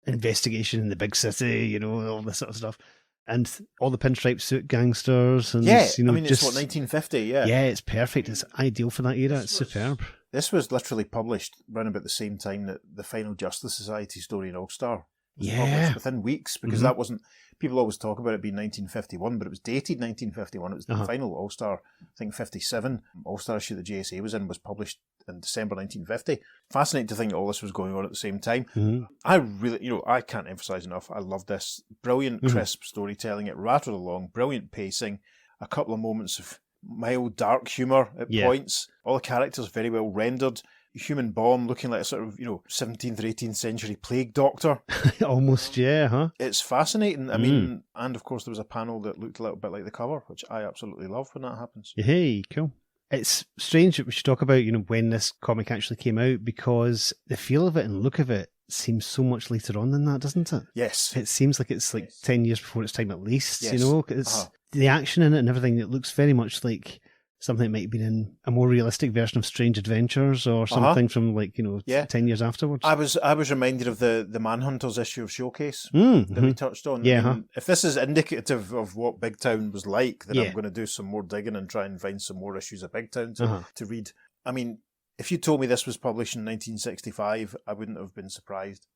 investigation in the big city, all this sort of stuff. And all the pinstripe suit gangsters. And, Yeah, it's 1950, yeah. Yeah, it's perfect. It's ideal for that era. It's superb. This was literally published around about the same time that the final Justice Society story in All-Star was published, within weeks, because that wasn't... People always talk about it being 1951, but it was dated 1951. It was the final All-Star, I think 57 All-Star issue that JSA was in, was published in December 1950. Fascinating to think that all this was going on at the same time. I really, I can't emphasise enough, I love this. Brilliant, crisp storytelling. It rattled along, brilliant pacing, a couple of moments of mild, dark humour at points. All the characters very well rendered. Human bomb looking like a sort of, 17th or 18th century plague doctor. Almost, yeah, huh? It's fascinating. I mean, and of course there was a panel that looked a little bit like the cover, which I absolutely love when that happens. Hey, cool. It's strange that we should talk about, when this comic actually came out, because the feel of it and look of it seems so much later on than that, doesn't it? Yes. It seems like it's 10 years before its time at least, Yes. It's the action in it and everything. It looks very much like something that might have been in a more realistic version of Strange Adventures or something from 10 years afterwards. I was reminded of the Manhunters issue of Showcase Mm-hmm. that we touched on. Yeah. I mean, if this is indicative of what Big Town was like, then Yeah. I'm going to do some more digging and try and find some more issues of Big Town to read. I mean, if you told me this was published in 1965, I wouldn't have been surprised.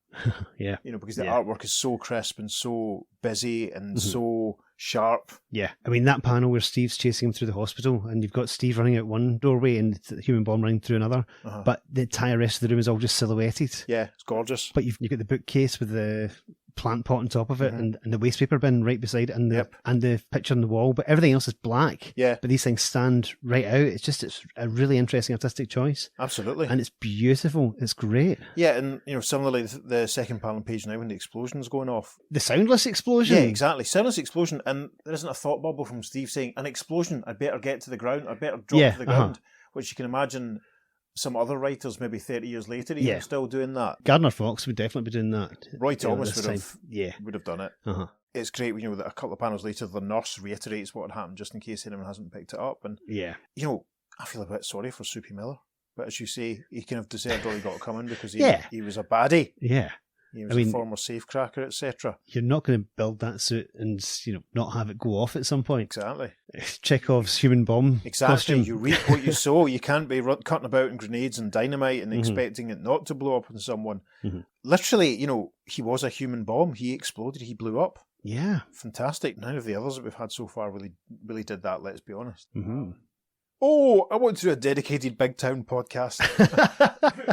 Yeah. Because the artwork is so crisp and so busy and so sharp. Yeah. I mean, that panel where Steve's chasing him through the hospital and you've got Steve running out one doorway and the Human Bomb running through another, but the entire rest of the room is all just silhouetted. Yeah, it's gorgeous. But you've got the bookcase with the plant pot on top of it and the waste paper bin right beside it and the picture on the wall, but everything else is black. Yeah. But these things stand right out. It's a really interesting artistic choice. Absolutely. And it's beautiful. It's great. Yeah, and similarly, the second panel page now when the explosion's going off. The soundless explosion. Yeah, exactly. Soundless explosion, and there isn't a thought bubble from Steve saying, an explosion, I'd better get to the ground, I'd better drop to the ground, which you can imagine some other writers maybe 30 years later even still doing that. Gardner Fox would definitely be doing that. Roy Thomas would have done it. It's great when that a couple of panels later the nurse reiterates what had happened just in case anyone hasn't picked it up. And I feel a bit sorry for Soupy Miller, but as you say, he kind of deserved all he got coming because he was a baddie. Yeah. He was a former safecracker, etc. You're not going to build that suit and not have it go off at some point. Exactly. Chekhov's human bomb costume. You reap what you sow. You can't be cutting about in grenades and dynamite and expecting it not to blow up on someone. Literally, he was a human bomb. He exploded. He blew up. Yeah. Fantastic. None of the others that we've had so far really did that, let's be honest. Oh, I want to do a dedicated Big Town podcast.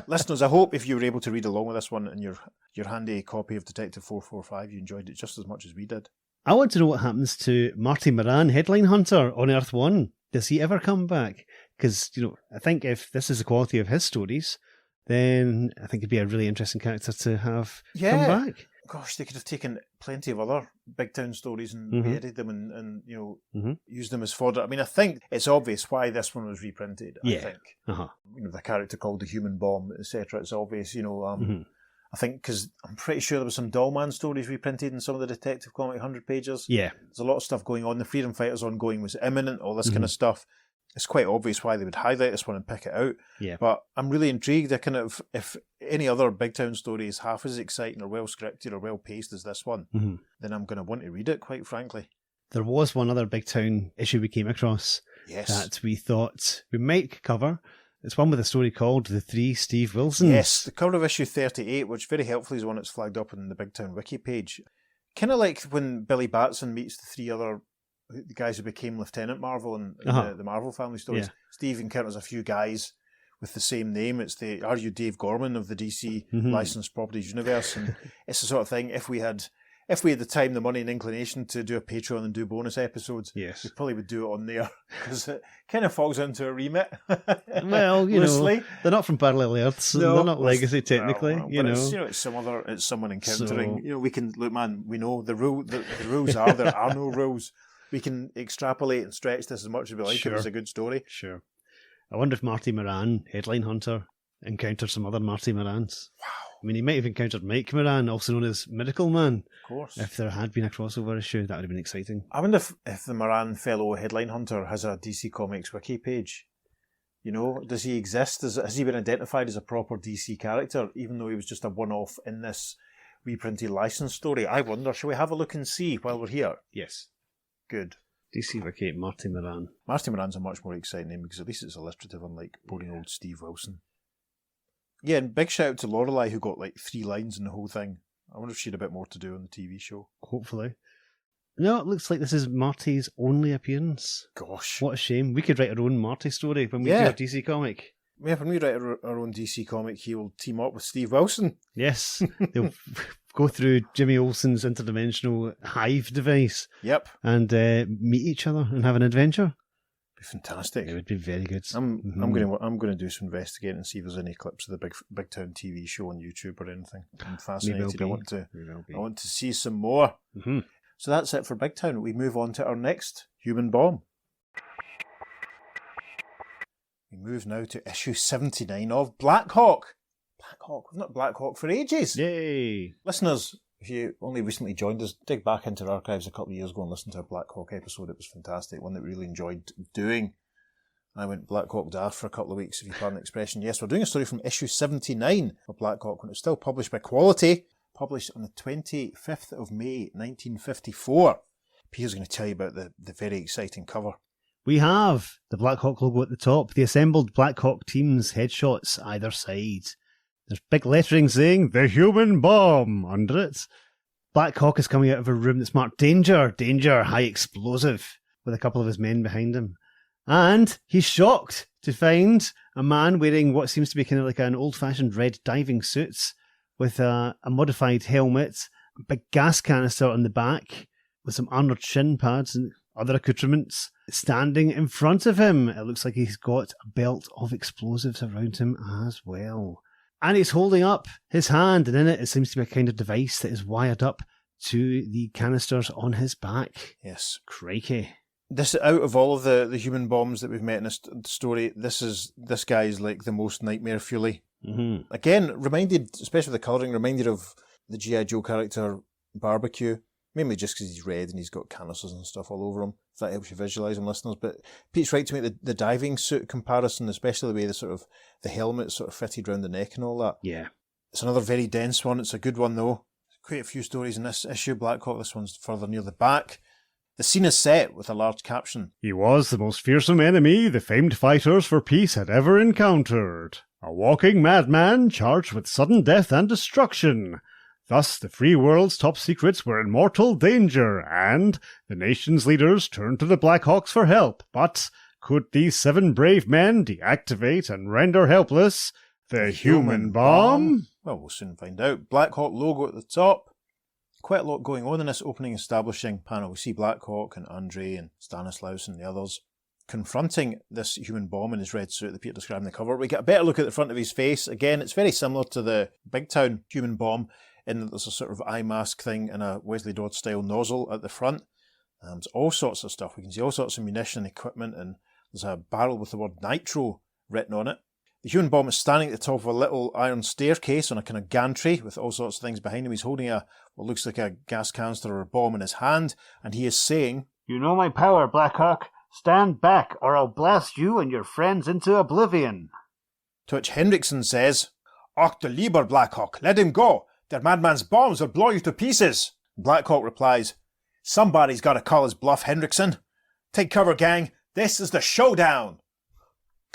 Listeners, I hope if you were able to read along with this one in your handy copy of Detective 445, you enjoyed it just as much as we did. I want to know what happens to Marty Moran, Headline Hunter, on Earth 1. Does he ever come back? Because, I think if this is the quality of his stories, then I think he'd be a really interesting character to have come back. Gosh, they could have taken plenty of other Big Town stories and edited them and used them as fodder. I mean, I think it's obvious why this one was reprinted, I think. The character called the Human Bomb, etc. It's obvious, I think because I'm pretty sure there was some Dollman stories reprinted in some of the Detective Comic 100 pages. Yeah. There's a lot of stuff going on. The Freedom Fighters ongoing was imminent, all this kind of stuff. It's quite obvious why they would highlight this one and pick it out. Yeah. But I'm really intrigued. If any other Big Town story is half as exciting or well scripted or well paced as this one, then I'm going to want to read it, quite frankly. There was one other Big Town issue we came across that we thought we might cover. It's one with a story called The Three Steve Wilsons. Yes, the cover of issue 38, which very helpfully is one that's flagged up on the Big Town wiki page. Kind of like when Billy Batson meets the three other the guys who became Lieutenant Marvel in the Marvel family stories. Yeah. Steve encounters a few guys with the same name. It's the Are You Dave Gorman of the DC licensed properties universe, and it's the sort of thing. If we had the time, the money, and inclination to do a Patreon and do bonus episodes, we probably would do it on there because it kind of falls into a remit. Well, loosely. They're not from Parallel Earths. No, they're not Legacy technically. It's someone encountering. So, we can look, man. We know the rules are there are no rules. We can extrapolate and stretch this as much as we like if it's a good story. Sure. I wonder if Marty Moran, Headline Hunter, encountered some other Marty Morans. Wow. I mean, he might have encountered Mike Moran, also known as Miracle Man. Of course. If there had been a crossover issue, that would have been exciting. I wonder if the Moran fellow Headline Hunter has a DC Comics wiki page. Does he exist? Has he been identified as a proper DC character, even though he was just a one-off in this reprinted license story? I wonder. Shall we have a look and see while we're here? Yes. Good. DC Vacate, Marty Moran. Marty Moran's a much more exciting name because at least it's illustrative, unlike boring old Steve Wilson. Yeah, and big shout out to Lorelei who got like 3 lines in the whole thing. I wonder if she had a bit more to do on the TV show. Hopefully. No, it looks like this is Marty's only appearance. Gosh. What a shame. We could write our own Marty story when we do our DC comic. Yeah, when we write our own DC comic, he will team up with Steve Wilson. Yes. They'll go through Jimmy Olsen's interdimensional hive device. Yep. And meet each other and have an adventure. Be fantastic. It would be very good. I'm going to do some investigating and see if there's any clips of the Big Town TV show on YouTube or anything. I'm fascinated. I want to see some more. Mm-hmm. So that's it for Big Town. We move on to our next Human Bomb. We move now to issue 79 of Blackhawk. Blackhawk, we've not Blackhawk for ages. Yay! Listeners, if you only recently joined us, dig back into our archives a couple of years ago and listen to our Blackhawk episode. It was fantastic, one that we really enjoyed doing. I went Blackhawk daft for a couple of weeks, if you pardon the expression. Yes, we're doing a story from issue 79 of Blackhawk when it was still published by Quality, published on the 25th of May 1954. Peter's going to tell you about the very exciting cover. We have the Blackhawk logo at the top, the assembled Blackhawk team's headshots either side. There's big lettering saying, "The Human Bomb," under it. Blackhawk is coming out of a room that's marked "Danger, Danger, High Explosive," with a couple of his men behind him. And he's shocked to find a man wearing what seems to be kind of like an old-fashioned red diving suit with a modified helmet, a big gas canister on the back, with some armored shin pads and other accoutrements, standing in front of him. It looks like he's got a belt of explosives around him as well. And he's holding up his hand, and in it seems to be a kind of device that is wired up to the canisters on his back. Yes. Crikey. This, out of all of the human bombs that we've met in this story, this guy is like the most nightmare fuely. Mm-hmm. Again, reminded, especially the colouring, reminded of the G.I. Joe character Barbecue, mainly just because he's red and he's got canisters and stuff all over him, if that helps you visualise him, listeners. But Pete's right to make the diving suit comparison, especially the way the helmet sort of fitted around the neck and all that. Yeah. It's another very dense one. It's a good one, though. Quite a few stories in this issue, Blackhawk. This one's further near the back. The scene is set with a large caption. He was the most fearsome enemy the famed fighters for peace had ever encountered. A walking madman charged with sudden death and destruction. Thus the free world's top secrets were in mortal danger, and the nation's leaders turned to the Blackhawks for help. But could these 7 brave men deactivate and render helpless the human bomb? Well, we'll soon find out. Blackhawk logo at the top. Quite a lot going on in this opening establishing panel. We see Blackhawk and Andre and Stanislaus and the others confronting this human bomb in his red suit that Peter described in the cover. We get a better look at the front of his face. Again, it's very similar to the Big Town human bomb in that there's a sort of eye mask thing and a Wesley Dodds style nozzle at the front. There's all sorts of stuff. We can see all sorts of munition and equipment, and there's a barrel with the word nitro written on it. The human bomb is standing at the top of a little iron staircase on a kind of gantry with all sorts of things behind him. He's holding what looks like a gas canister or a bomb in his hand, and he is saying, "You know my power, Blackhawk. Stand back, or I'll blast you and your friends into oblivion." To which Henriksen says, "Och, the lieber Blackhawk, let him go. Der madman's bombs will blow you to pieces." Blackhawk replies, "Somebody's got to call his bluff, Henriksen. Take cover, gang. This is the showdown."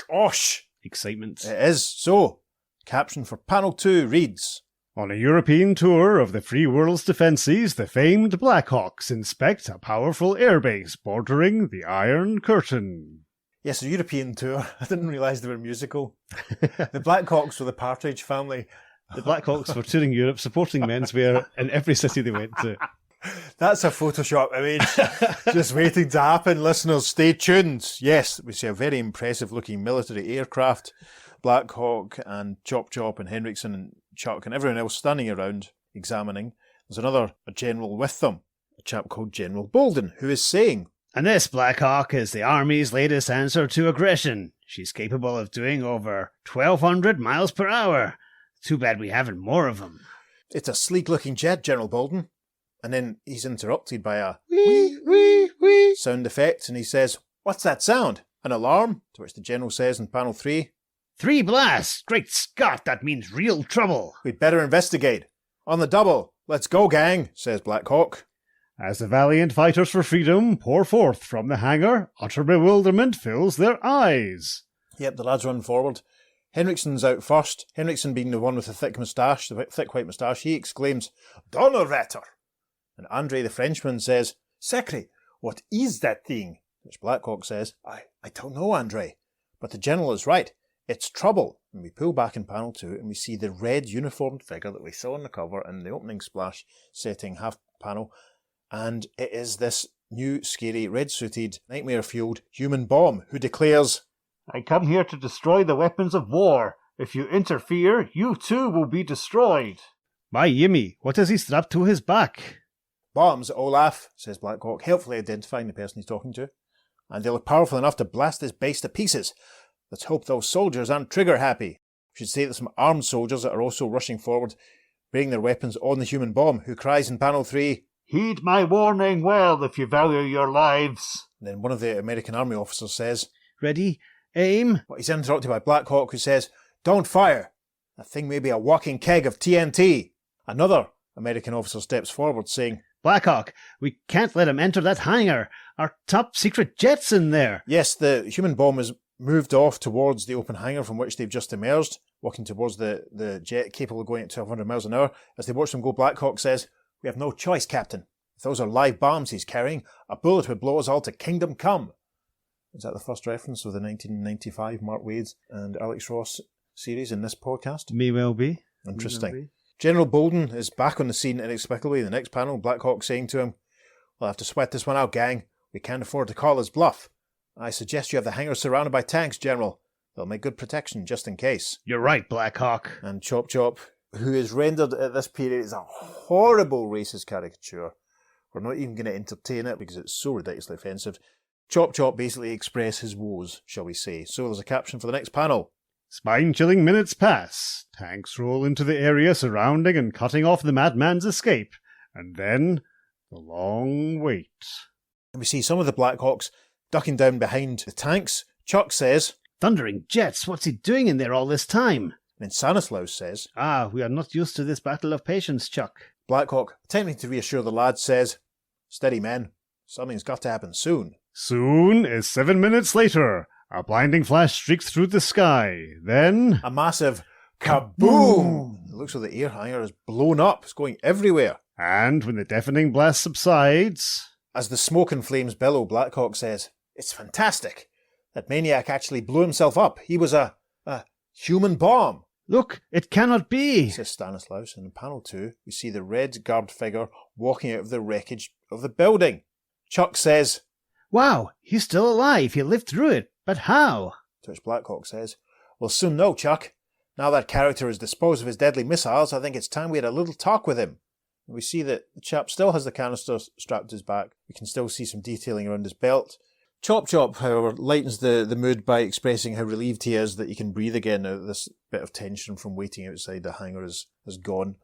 Gosh. Excitement. It is. So, caption for panel 2 reads, On a European tour of the free world's defences, the famed Blackhawks inspect a powerful airbase bordering the Iron Curtain. Yes, a European tour. I didn't realise they were musical. The Blackhawks were the Partridge Family. The Blackhawks were touring Europe, supporting menswear in every city they went to. That's a Photoshop image just waiting to happen. Listeners, stay tuned. Yes, we see a very impressive looking military aircraft. Blackhawk and Chop and Henriksen and Chuck and everyone else standing around examining. There's a general with them, a chap called General Bolden, who is saying, "And this, Blackhawk, is the Army's latest answer to aggression. She's capable of doing over 1,200 miles per hour. Too bad we haven't more of them." "It's a sleek-looking jet, General Bolden." And then he's interrupted by a wee, wee, wee sound effect, and he says, "What's that sound? An alarm?" To which the General says in panel 3, "3 blasts! Great Scott, that means real trouble." "We'd better investigate. On the double. Let's go, gang," says Blackhawk. As the valiant fighters for freedom pour forth from the hangar, utter bewilderment fills their eyes. Yep, the lads run forward. Henriksen's out first. Henriksen being the one with the thick moustache, the thick white moustache, he exclaims, "Donnerwetter!" And Andre the Frenchman says, "Sacre, what is that thing?" Which Blackhawk says, I don't know, Andre. But the General is right. It's trouble. And we pull back in panel 2 and we see the red uniformed figure that we saw on the cover in the opening splash setting half panel. And it is this new, scary, red-suited, nightmare-fueled human bomb who declares, "I come here to destroy the weapons of war. If you interfere, you too will be destroyed." "My Yimmy, what has he strapped to his back?" "Bombs, Olaf," says Blackhawk, helpfully identifying the person he's talking to. "And they'll be powerful enough to blast this base to pieces. Let's hope those soldiers aren't trigger-happy. We should say that some armed soldiers that are also rushing forward, bringing their weapons on the human bomb, who cries in panel 3, "Heed my warning well if you value your lives." And then one of the American Army officers says, Ready? Aim? but he's interrupted by Blackhawk, who says, "Don't fire. That thing may be a walking keg of TNT. Another American officer steps forward, saying, Blackhawk, we can't let him enter that hangar. Our top secret jet's in there. yes, the human bomb is moved off towards the open hangar from which they've just emerged, walking towards the jet capable of going at 1,200 miles an hour. As they watch them go, Blackhawk says, "We have no choice, Captain. If those are live bombs he's carrying, a bullet would blow us all to kingdom come." Is that the first reference of the 1995 Mark Waid and Alex Ross series in this podcast? May well be. Interesting. May well be. General Bolden is back on the scene inexplicably in the next panel. Blackhawk saying to him, "We'll have to sweat this one out, gang. We can't afford to call his bluff. I suggest you have the hangar surrounded by tanks, General. They'll make good protection just in case." You're right, Blackhawk. And Chop Chop, who is rendered at this period as a horrible racist caricature. We're not even going to entertain it because it's so ridiculously offensive. Chop Chop basically express his woes, shall we say. So there's a caption for the next panel. Spine-chilling minutes pass. Tanks roll into the area surrounding and cutting off the madman's escape. And then, the long wait. And we see some of the Blackhawks ducking down behind the tanks. Chuck says, Thundering jets, what's he doing in there all this time? and then Stanislaus says, Ah, we are not used to this battle of patience, Chuck. Blackhawk, attempting to reassure the lads, says, "Steady, men. Something's got to happen soon." Soon is 7 minutes later. A blinding flash streaks through the sky. Then, A massive kaboom! It looks like the air hangar is blown up. It's going everywhere. and when the deafening blast subsides, As the smoke and flames billow, Blackhawk says, "It's fantastic. That maniac actually blew himself up. He was a human bomb," Look, it cannot be. says Stanislaus. And in panel 2, we see the red-garbed figure walking out of the wreckage of the building. Chuck says, Wow, he's still alive. He lived through it. But how? to which Blackhawk says, "We'll soon know, Chuck. Now that character has disposed of his deadly missiles, I think it's time we had a little talk with him." And we see that the chap still has the canister strapped to his back. We can still see some detailing around his belt. Chop Chop, however, lightens the mood by expressing how relieved he is that he can breathe again now that this bit of tension from waiting outside the hangar is gone.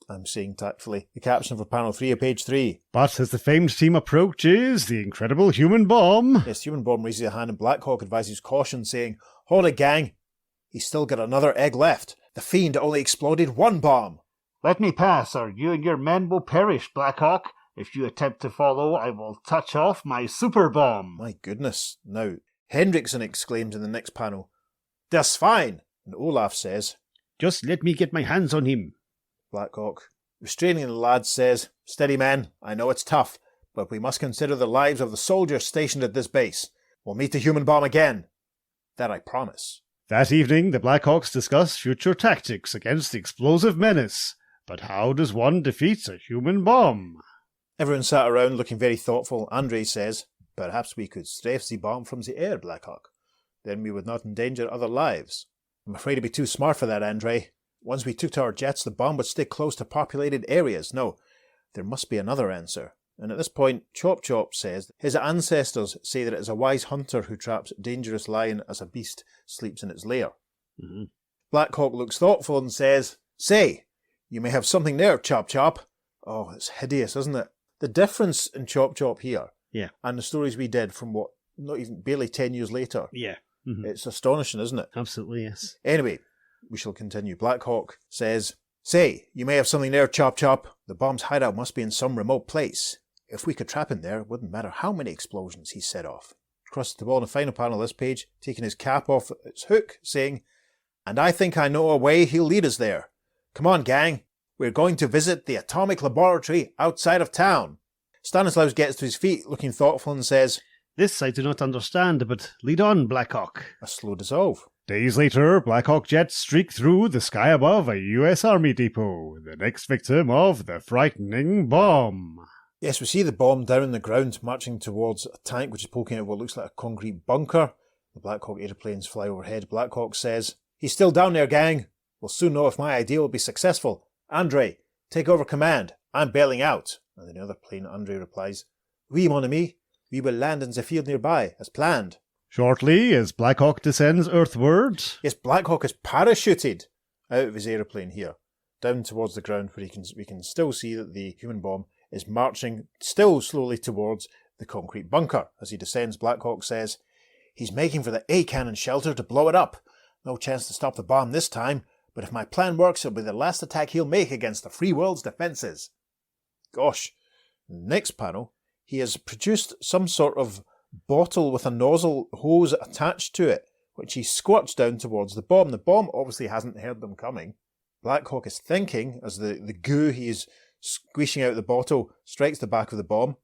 I'm saying tactfully. The caption for panel 3 of page 3. but as the famed team approaches, the incredible human bomb, Yes, Human Bomb raises a hand and Blackhawk advises caution, saying, "Hold it, gang. He's still got another egg left. The fiend only exploded one bomb." "Let me pass, or you and your men will perish, Blackhawk. If you attempt to follow, I will touch off my super bomb." My goodness. Now, Hendrickson exclaims in the next panel, "Das fine." And Olaf says, Just let me get my hands on him. Blackhawk, restraining the lads, says, "Steady, men. I know it's tough, but we must consider the lives of the soldiers stationed at this base. We'll meet the human bomb again. That I promise." That evening, the Blackhawks discuss future tactics against the explosive menace. But how does one defeat a human bomb? Everyone sat around looking very thoughtful. Andre says, "Perhaps we could strafe the bomb from the air, Blackhawk. Then we would not endanger other lives." "I'm afraid it'd be too smart for that, Andre. Once we took to our jets, the bomb would stay close to populated areas. No, there must be another answer." And at this point, Chop Chop says his ancestors say that it is a wise hunter who traps a dangerous lion as a beast sleeps in its lair. Mm-hmm. Blackhawk looks thoughtful and says, "Say, you may have something there, Chop Chop." Oh, it's hideous, isn't it? The difference in Chop Chop here Yeah. and the stories we did from what, not even barely 10 years later, Yeah. Mm-hmm. it's astonishing, isn't it? Absolutely, yes. Anyway, we shall continue. Blackhawk says, "Say, you may have something there, Chop Chop. The bomb's hideout must be in some remote place. If we could trap him there, it wouldn't matter how many explosions he set off." Crosses the ball in the final panel of this page, taking his cap off its hook, saying, "And I think I know a way he'll lead us there. Come on, gang. We're going to visit the atomic laboratory outside of town." Stanislaus gets to his feet, looking thoughtful, and says, This I do not understand, but lead on, Blackhawk. "A slow dissolve." Days later, Blackhawk jets streak through the sky above a US Army depot, the next victim of the frightening bomb. Yes, we see the bomb down on the ground, marching towards a tank which is poking out of what looks like a concrete bunker. The Blackhawk aeroplanes fly overhead. Blackhawk says, "He's still down there, gang. We'll soon know if my idea will be successful. Andre, take over command. I'm bailing out." And in the other plane, Andre replies, "Oui, mon ami. We will land in the field nearby, as planned." Shortly, as Blackhawk descends earthward, Yes, Blackhawk is parachuted out of his aeroplane here, down towards the ground where we can still see that the human bomb is marching still slowly towards the concrete bunker. As he descends, Blackhawk says, "He's making for the A cannon shelter to blow it up. No chance to stop the bomb this time, but if my plan works, it'll be the last attack he'll make against the free world's defences." Gosh. Next panel, he has produced some sort of bottle with a nozzle hose attached to it, which he squirts down towards the bomb. The bomb obviously hasn't heard them coming. Blackhawk is thinking, as the goo he is squeezing out the bottle strikes the back of the bomb,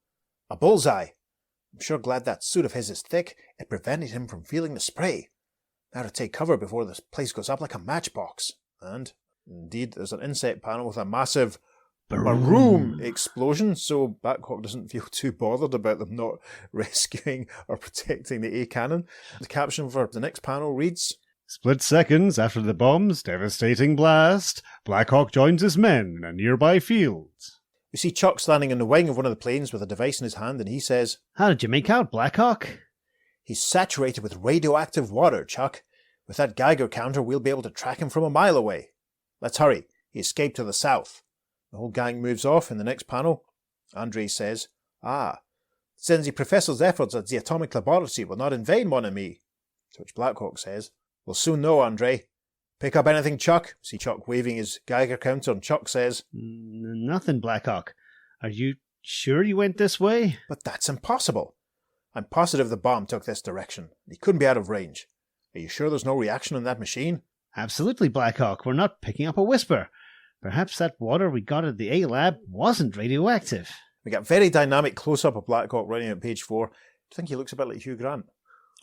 "A bullseye. I'm sure glad that suit of his is thick. It prevented him from feeling the spray. Now to take cover before this place goes up like a matchbox." And, indeed, there's an inset panel with a massive boom explosion, so Blackhawk doesn't feel too bothered about them not rescuing or protecting the A cannon. The caption for the next panel reads, split seconds after the bomb's devastating blast, Blackhawk joins his men in a nearby field. We see Chuck standing in the wing of one of the planes with a device in his hand, and he says, How did you make out, Blackhawk? "He's saturated with radioactive water, Chuck. With that Geiger counter, we'll be able to track him from a mile away. Let's hurry. He escaped to the south." The whole gang moves off. In the next panel, Andre says, "Since the professor's efforts at the atomic laboratory were not in vain, mon ami." To which Blackhawk says, "We'll soon know, Andre. Pick up anything, Chuck?" See Chuck waving his Geiger counter, and Chuck says, Nothing, Blackhawk. Are you sure you went this way? "But that's impossible. I'm positive the bomb took this direction. He couldn't be out of range. Are you sure there's no reaction in that machine?" Absolutely, Blackhawk. We're not picking up a whisper. Perhaps that water we got at the A-Lab wasn't radioactive. We get very dynamic close-up of Blackhawk running at page 4. Do you think he looks a bit like Hugh Grant?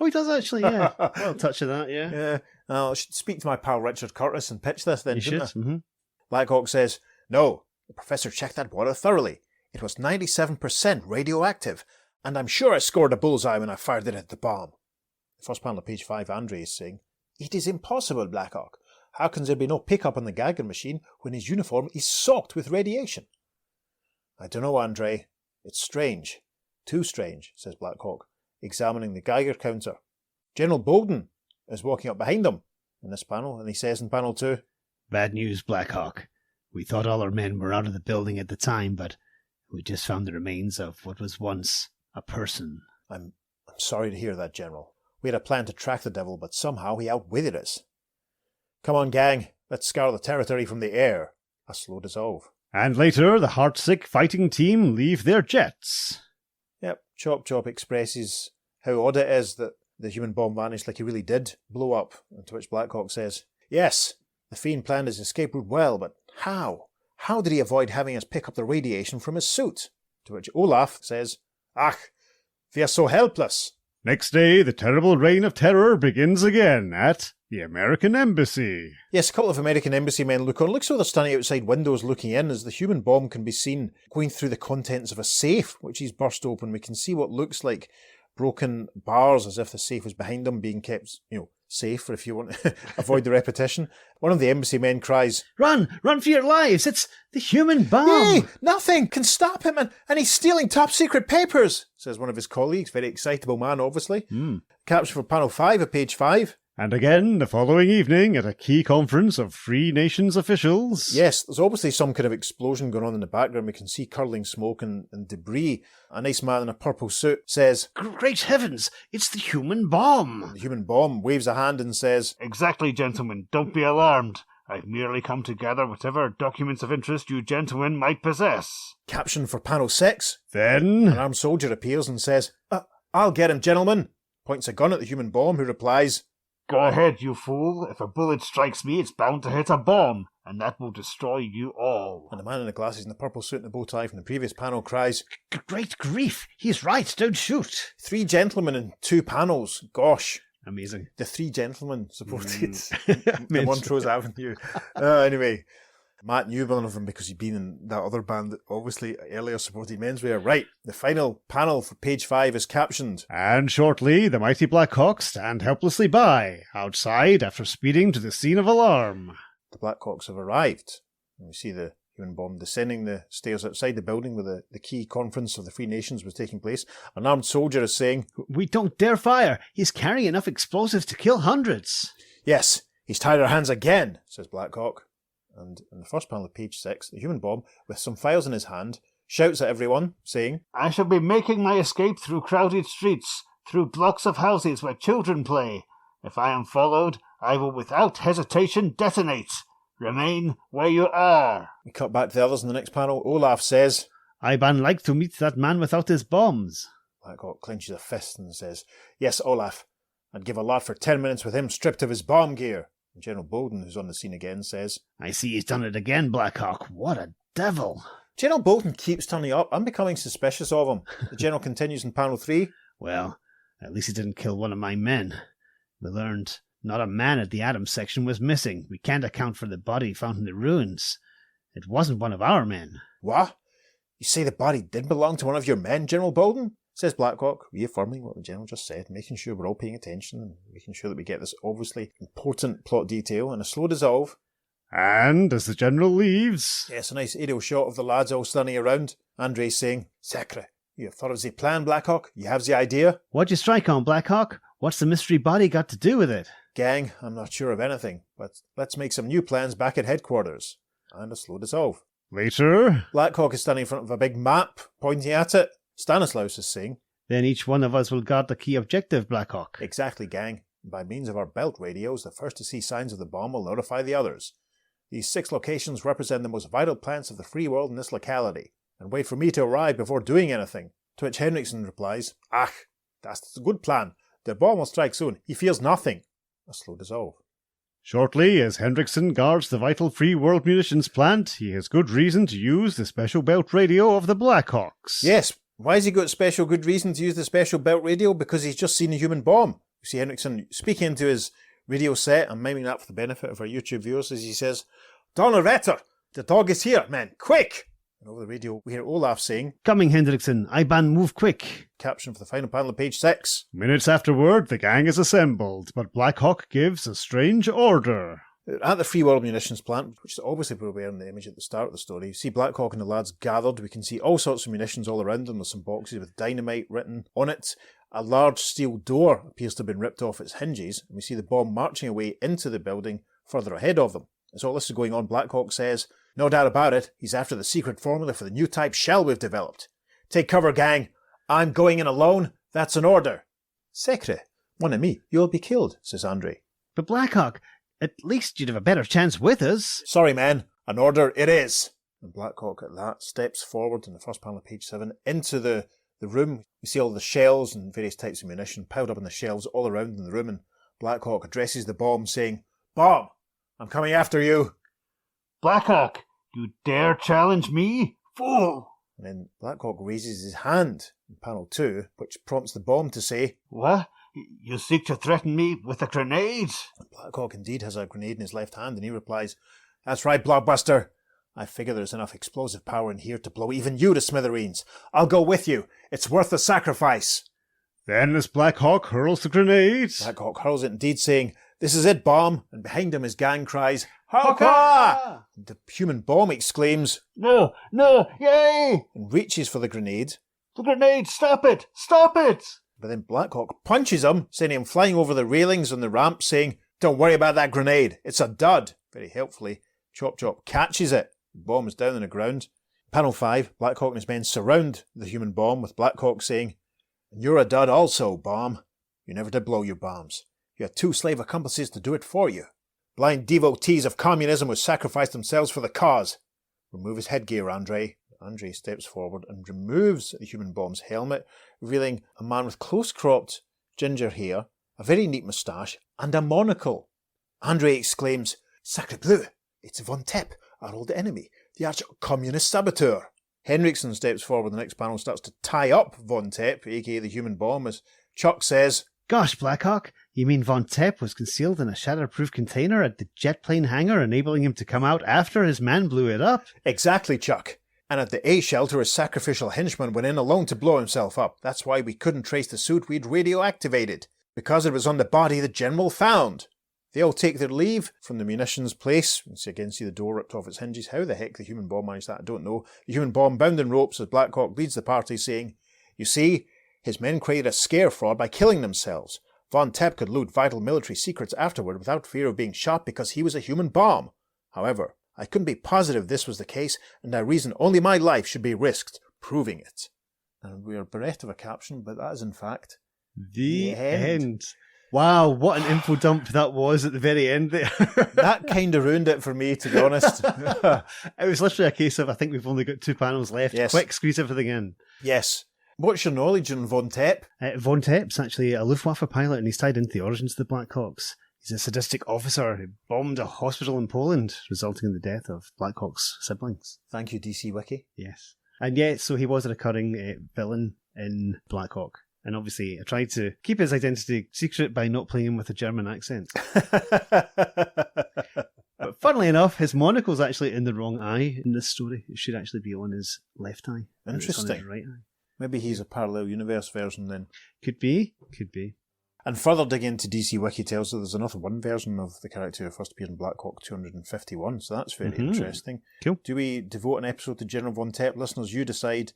Oh, he does actually, yeah. Well, touch of that, yeah. Yeah. I should speak to my pal Richard Curtis and pitch this then, You shouldn't should. I? Mm-hmm. Blackhawk says, "No, the professor checked that water thoroughly. It was 97% radioactive, and I'm sure I scored a bullseye when I fired it at the bomb." The first panel of page 5, Andre is saying, "It is impossible, Blackhawk. How can there be no pickup on the Geiger machine when his uniform is soaked with radiation?" "I don't know, Andre. It's strange. Too strange," says Blackhawk, examining the Geiger counter. General Bolden is walking up behind them in this panel, and he says in panel 2, Bad news, Blackhawk. We thought all our men were out of the building at the time, but we just found the remains of what was once a person. I'm sorry to hear that, General. We had a plan to track the devil, but somehow he outwitted us. Come on, gang. Let's scour the territory from the air. A slow dissolve. And later, the heartsick fighting team leave their jets. Yep, Chop Chop expresses how odd it is that the human bomb vanished like he really did blow up, and to which Blackhawk says, "Yes, the fiend planned his escape route well, but how? How did he avoid having us pick up the radiation from his suit?" To which Olaf says, "Ach, we are so helpless." Next day, the terrible reign of terror begins again at the American Embassy. Yes, a couple of American embassy men look on. Looks like they're standing outside windows looking in as the human bomb can be seen going through the contents of a safe, which he's burst open. We can see what looks like broken bars as if the safe was behind them, being kept, safe, if you want to avoid the repetition. One of the embassy men cries, Run! Run for your lives! It's the human bomb! "Hey, nothing can stop him, and he's stealing top secret papers," says one of his colleagues. Very excitable man, obviously. Caption for panel 5 of page 5. And again, the following evening, at a key conference of Free Nations officials. Yes, there's obviously some kind of explosion going on in the background. We can see curling smoke and debris. A nice man in a purple suit says, Great heavens! It's the human bomb! The human bomb waves a hand and says, "Exactly, gentlemen. Don't be alarmed. I've merely come to gather whatever documents of interest you gentlemen might possess." Caption for panel 6. Then, An armed soldier appears and says, "I'll get him, gentlemen." Points a gun at the human bomb, who replies, "Go ahead, you fool. If a bullet strikes me, it's bound to hit a bomb, and that will destroy you all." And the man in the glasses and the purple suit and the bow tie from the previous panel cries, Great grief! He's right, don't shoot! 3 gentlemen in 2 panels. Gosh. Amazing. The 3 gentlemen supported the Montrose Avenue. Anyway, Matt knew one of them because he'd been in that other band that obviously earlier supported menswear. Right, the final panel for page 5 is captioned. and shortly, the mighty Blackhawks stand helplessly by, outside after speeding to the scene of alarm. The Blackhawks have arrived. And we see the Human bomb descending the stairs outside the building where the key conference of the Free Nations was taking place. An armed soldier is saying, "We don't dare fire. He's carrying enough explosives to kill hundreds." "Yes, he's tied our hands again," says Blackhawk. And in the first panel of page 6, the human bomb, with some files in his hand, shouts at everyone, saying, "I shall be making my escape through crowded streets, through blocks of houses where children play. If I am followed, I will without hesitation detonate. Remain where you are." We cut back to the others in the next panel. Olaf says, "I ban like to meet that man without his bombs." Blackhawk clenches a fist and says, "Yes, Olaf, I'd give a lot for 10 minutes with him stripped of his bomb gear." And General Bolden, who's on the scene again, says, "I see he's done it again, Blackhawk. What a devil." General Bolton keeps turning up. I'm becoming suspicious of him. The General continues in panel 3. "Well, at least he didn't kill one of my men. We learned not a man at the Adams section was missing. We can't account for the body found in the ruins. It wasn't one of our men." "What? You say the body did belong to one of your men, General Bolden?" says Blackhawk, reaffirming what the General just said, making sure we're all paying attention and making sure that we get this obviously important plot detail. And a slow dissolve. And as the General leaves... Yes, a nice aerial shot of the lads all standing around. Andre saying, "Sacre, you have thought of the plan, Blackhawk? You have the idea?" "What'd you strike on, Blackhawk? What's the mystery body got to do with it?" "Gang, I'm not sure of anything, but let's make some new plans back at headquarters." And a slow dissolve. Later... Blackhawk is standing in front of a big map, pointing at it. Stanislaus is saying, "Then each one of us will guard the key objective, Blackhawk." "Exactly, gang. By means of our belt radios, the first to see signs of the bomb will notify the others. These 6 locations represent the most vital plants of the free world in this locality, and wait for me to arrive before doing anything." To which Henriksen replies, "Ach, that's a good plan. The bomb will strike soon. He feels nothing." A slow dissolve. Shortly, as Hendrickson guards the vital Free World Munitions plant, he has good reason to use the special belt radio of the Blackhawks. Yes, why has he got special good reason to use the special belt radio? Because he's just seen a human bomb. You see Henriksen speaking into his radio set and miming that for the benefit of our YouTube viewers as he says, "Donnerwetter, the dog is here, man, quick!" And over the radio we hear Olaf saying, "Coming, Hendrickson. I ban move quick." Caption for the final panel of page 6. Minutes afterward, the gang is assembled, but Blackhawk gives a strange order. At the Free World Munitions plant, which is obviously where we are in the image at the start of the story, you see Blackhawk and the lads gathered. We can see all sorts of munitions all around them. There's some boxes with dynamite written on it. A large steel door appears to have been ripped off its hinges, and we see the bomb marching away into the building further ahead of them. As all this is going on, Blackhawk says, "No doubt about it, he's after the secret formula for the new type shell we've developed. Take cover, gang. I'm going in alone. That's an order." "Secret, one of me. You'll be killed," says Andre. "But Blackhawk, at least you'd have a better chance with us." "Sorry, man. An order it is." And Blackhawk at that steps forward in the first panel of page 7 into the room. We see all the shells and various types of munition piled up on the shelves all around in the room, and Blackhawk addresses the bomb saying, "Bomb, I'm coming after you." "Blackhawk, you dare challenge me? Fool!" And then Blackhawk raises his hand in panel 2, which prompts the bomb to say, "What? You seek to threaten me with a grenade?" And Blackhawk indeed has a grenade in his left hand, and he replies, "That's right, Blockbuster. I figure there's enough explosive power in here to blow even you to smithereens. I'll go with you. It's worth the sacrifice." Then as Blackhawk hurls the grenade... Blackhawk hurls it indeed, saying, "This is it, bomb." And behind him his gang cries, "Howka!" And the human bomb exclaims, "No, no, yay! and reaches for the grenade. The grenade, stop it, stop it!" But then Blackhawk punches him, sending him flying over the railings on the ramp, saying, "Don't worry about that grenade. It's a dud." Very helpfully, Chop Chop catches it. The bomb is down on the ground. Panel 5, Blackhawk and his men surround the human bomb, with Blackhawk saying, "And you're a dud also, bomb. You never did blow your bombs. You had 2 slave accomplices to do it for you. Blind devotees of communism who sacrificed themselves for the cause. Remove his headgear, Andre." Andre steps forward and removes the human bomb's helmet, revealing a man with close-cropped ginger hair, a very neat moustache, and a monocle. Andre exclaims, "Sacre bleu! It's Von Tepp, our old enemy, the arch-communist saboteur." Henriksen steps forward. The next panel starts to tie up Von Tepp, aka the human bomb, as Chuck says, "Gosh, Blackhawk, you mean Von Tepp was concealed in a shatterproof container at the jet plane hangar, enabling him to come out after his man blew it up?" "Exactly, Chuck. And at the A shelter, his sacrificial henchman went in alone to blow himself up. That's why we couldn't trace the suit we'd radioactivated, because it was on the body the General found." They all take their leave from the munitions place. You can see the door ripped off its hinges. How the heck the human bomb managed that, I don't know. The human bomb bound in ropes as Blackhawk leads the party, saying, "You see, his men created a scare fraud by killing themselves. Von Tepp could loot vital military secrets afterward without fear of being shot because he was a human bomb. However, I couldn't be positive this was the case, and I reason only my life should be risked proving it." And we are bereft of a caption, but that is in fact the end. Wow, what an info dump that was at the very end there. That kind of ruined it for me, to be honest. It was literally a case of, I think we've only got 2 panels left. Yes. Quick, squeeze everything in. Yes. What's your knowledge on Von Tepp? Von Tepp's actually a Luftwaffe pilot, and he's tied into the origins of the Blackhawks. He's a sadistic officer who bombed a hospital in Poland, resulting in the death of Blackhawk's siblings. Thank you, DC Wiki. Yes. And yeah, so he was a recurring villain in Blackhawk. And obviously, I tried to keep his identity secret by not playing him with a German accent. But funnily enough, his monocle's actually in the wrong eye in this story. It should actually be on his left eye. Interesting. On his right eye. Maybe he's a parallel universe version then. Could be. Could be. And further digging into DC Wiki tells us there's another one version of the character who first appeared in Blackhawk 251, so that's very interesting. Cool. Do we devote an episode to General Von Tepp? Listeners, you decide.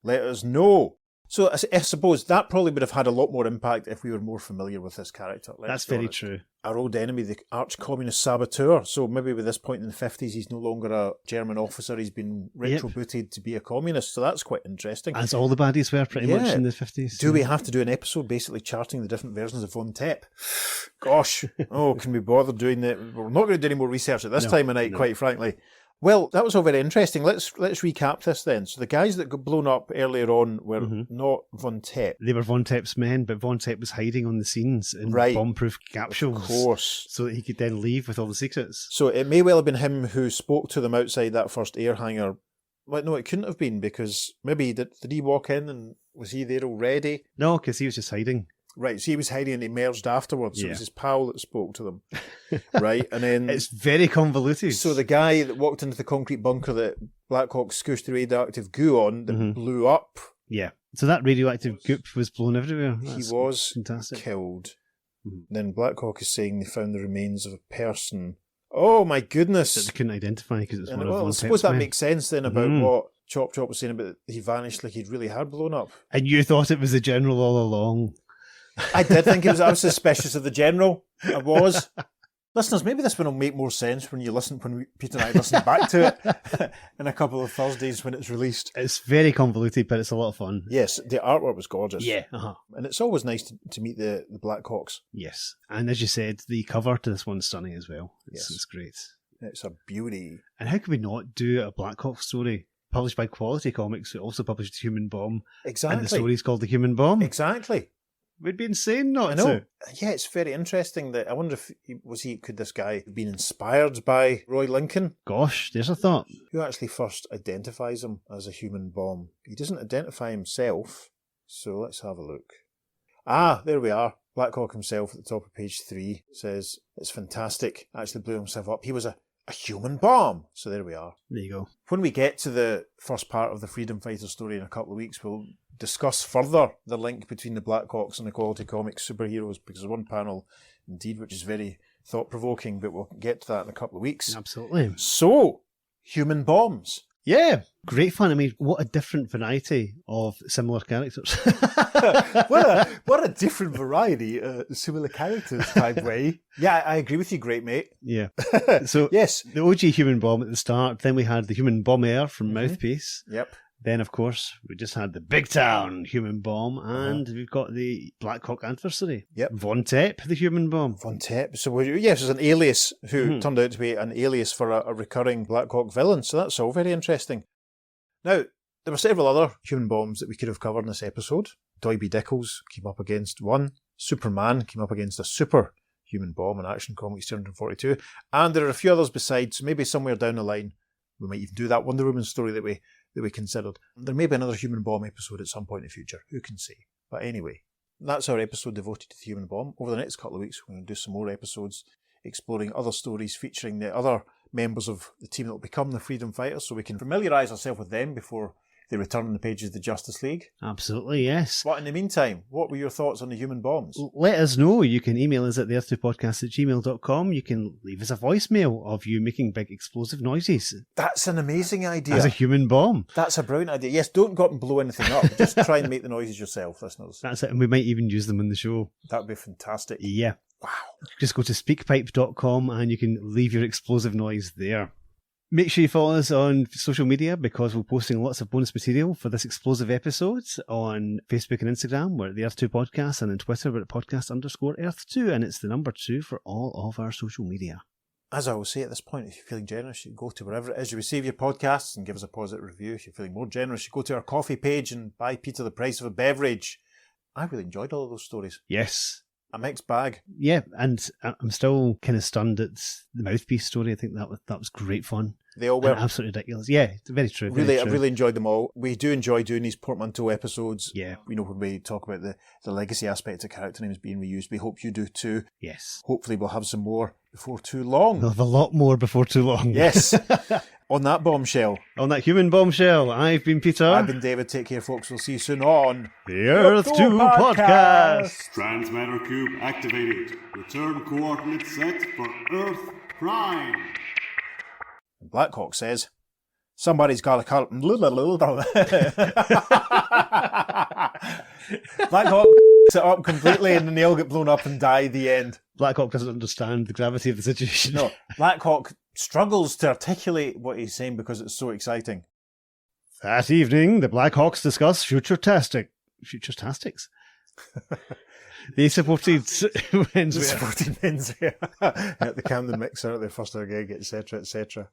Let us know. So I suppose that probably would have had a lot more impact if we were more familiar with this character. That's very true. Our old enemy, the arch-communist saboteur. So maybe by this point in the 50s, he's no longer a German officer. He's been retrobooted to be a communist. So that's quite interesting. As all the baddies were pretty much in the 50s. Do we have to do an episode basically charting the different versions of Von Tepp? Gosh. Can we bother doing that? We're not going to do any more research at this time of night, quite frankly. Well, that was all very interesting. Let's recap this then. So the guys that got blown up earlier on were not Von Tepp. They were Von Tepp's men, but Von Tepp was hiding on the scenes in bomb-proof capsules. Of course. So that he could then leave with all the secrets. So it may well have been him who spoke to them outside that first air hangar. Well, no, it couldn't have been, because maybe did he walk in and was he there already? No, because he was just hiding. Right, so he was hiding and he emerged afterwards. It was his pal that spoke to them. Right, and then... It's very convoluted. So the guy that walked into the concrete bunker that Blackhawk scooshed the radioactive goo on that blew up... Yeah, so that radioactive goop was blown everywhere. He was fantastic. Killed. Then Blackhawk is saying they found the remains of a person. Oh my goodness! That they couldn't identify because it's one of Well, I suppose that makes sense then about what Chop was saying about he vanished like he'd really had blown up. And you thought it was the general all along. I did think it was. I was suspicious of the general. I was. Listeners, maybe this one will make more sense when Peter and I listen back to it in a couple of Thursdays when it's released. It's very convoluted, but it's a lot of fun. Yes, the artwork was gorgeous. Yeah. And it's always nice to meet the Blackhawks. Yes. And as you said, the cover to this one's stunning as well. It's great. It's a beauty. And how can we not do a Blackhawk story published by Quality Comics, who also published The Human Bomb? Exactly. And the story's called The Human Bomb. Exactly. We'd be insane not to. to. Yeah, it's very interesting that I wonder if could this guy have been inspired by Roy Lincoln? Gosh, there's a thought. Who actually first identifies him as a human bomb? He doesn't identify himself, so let's have a look. Ah, there we are. Blackhawk himself at the top of page 3 says, "It's fantastic. Actually blew himself up. He was a human bomb." So there we are. There you go. When we get to the first part of the Freedom Fighter story in a couple of weeks, we'll discuss further the link between the Blackhawks and the Quality Comics superheroes, because there's one panel indeed which is very thought-provoking, but we'll get to that in a couple of weeks. Absolutely. So, human bombs. Yeah, great fun. I mean, what a different variety of similar characters. what a different variety of similar characters, by the way. Yeah, I agree with you, great mate. Yeah. So, yes, the OG human bomb at the start, then we had the human bomber from Mouthpiece. Yep. Then, of course, we just had the Big Town human bomb, and we've got the Blackhawk anniversary. Yep. Von Tepp, the human bomb. Von Tepp. So, yes, it's an alias who turned out to be an alias for a recurring Blackhawk villain. So that's all very interesting. Now, there were several other human bombs that we could have covered in this episode. Doiby Dickles came up against one. Superman came up against a super human bomb in Action Comics 242. And there are a few others besides. So maybe somewhere down the line, we might even do that Wonder Woman story that we considered. There may be another human bomb episode at some point in the future. Who can say? But anyway, that's our episode devoted to the human bomb. Over the next couple of weeks, we're going to do some more episodes exploring other stories featuring the other members of the team that will become the Freedom Fighters, so we can familiarise ourselves with them before they return on the pages of the Justice League. Absolutely, yes. But in the meantime, what were your thoughts on the human bombs? Let us know. You can email us at theearth2podcast@gmail.com. You can leave us a voicemail of you making big explosive noises. That's an amazing idea. As a human bomb. That's a brilliant idea. Yes, don't go up and blow anything up. Just try and make the noises yourself, listeners. That's it, and we might even use them on the show. That would be fantastic. Yeah. Wow. Just go to speakpipe.com and you can leave your explosive noise there. Make sure you follow us on social media because we're posting lots of bonus material for this explosive episode on Facebook and Instagram. We're at the Earth2 Podcast, and on Twitter we're at podcast_Earth2, and it's the number 2 for all of our social media. As I always say at this point, if you're feeling generous, you go to wherever it is you receive your podcasts and give us a positive review. If you're feeling more generous, you go to our coffee page and buy Peter the price of a beverage. I really enjoyed all of those stories. Yes. A mixed bag. Yeah, and I'm still kind of stunned at the Mouthpiece story. I think that was great fun. They all were. And absolutely ridiculous. Yeah, very true. I really enjoyed them all. We do enjoy doing these portmanteau episodes. Yeah. You know, when we talk about the legacy aspect of character names being reused. We hope you do too. Yes. Hopefully we'll have some more before too long. We'll have a lot more before too long. Yes. On that bombshell. On that human bombshell, I've been Peter. I've been David. Take care, folks. We'll see you soon on the Earth2 Podcast. Transmatter cube activated. Return coordinates set for Earth Prime. Blackhawk says, somebody's got a car. Blackhawk it up completely and then they all get blown up and die at the end. Blackhawk doesn't understand the gravity of the situation. No, Blackhawk struggles to articulate what he's saying because it's so exciting. That evening, the Blackhawks discuss future tactics. They supported menswear. Supported menswear at the Camden Mixer at their first ever gig, etc., etc.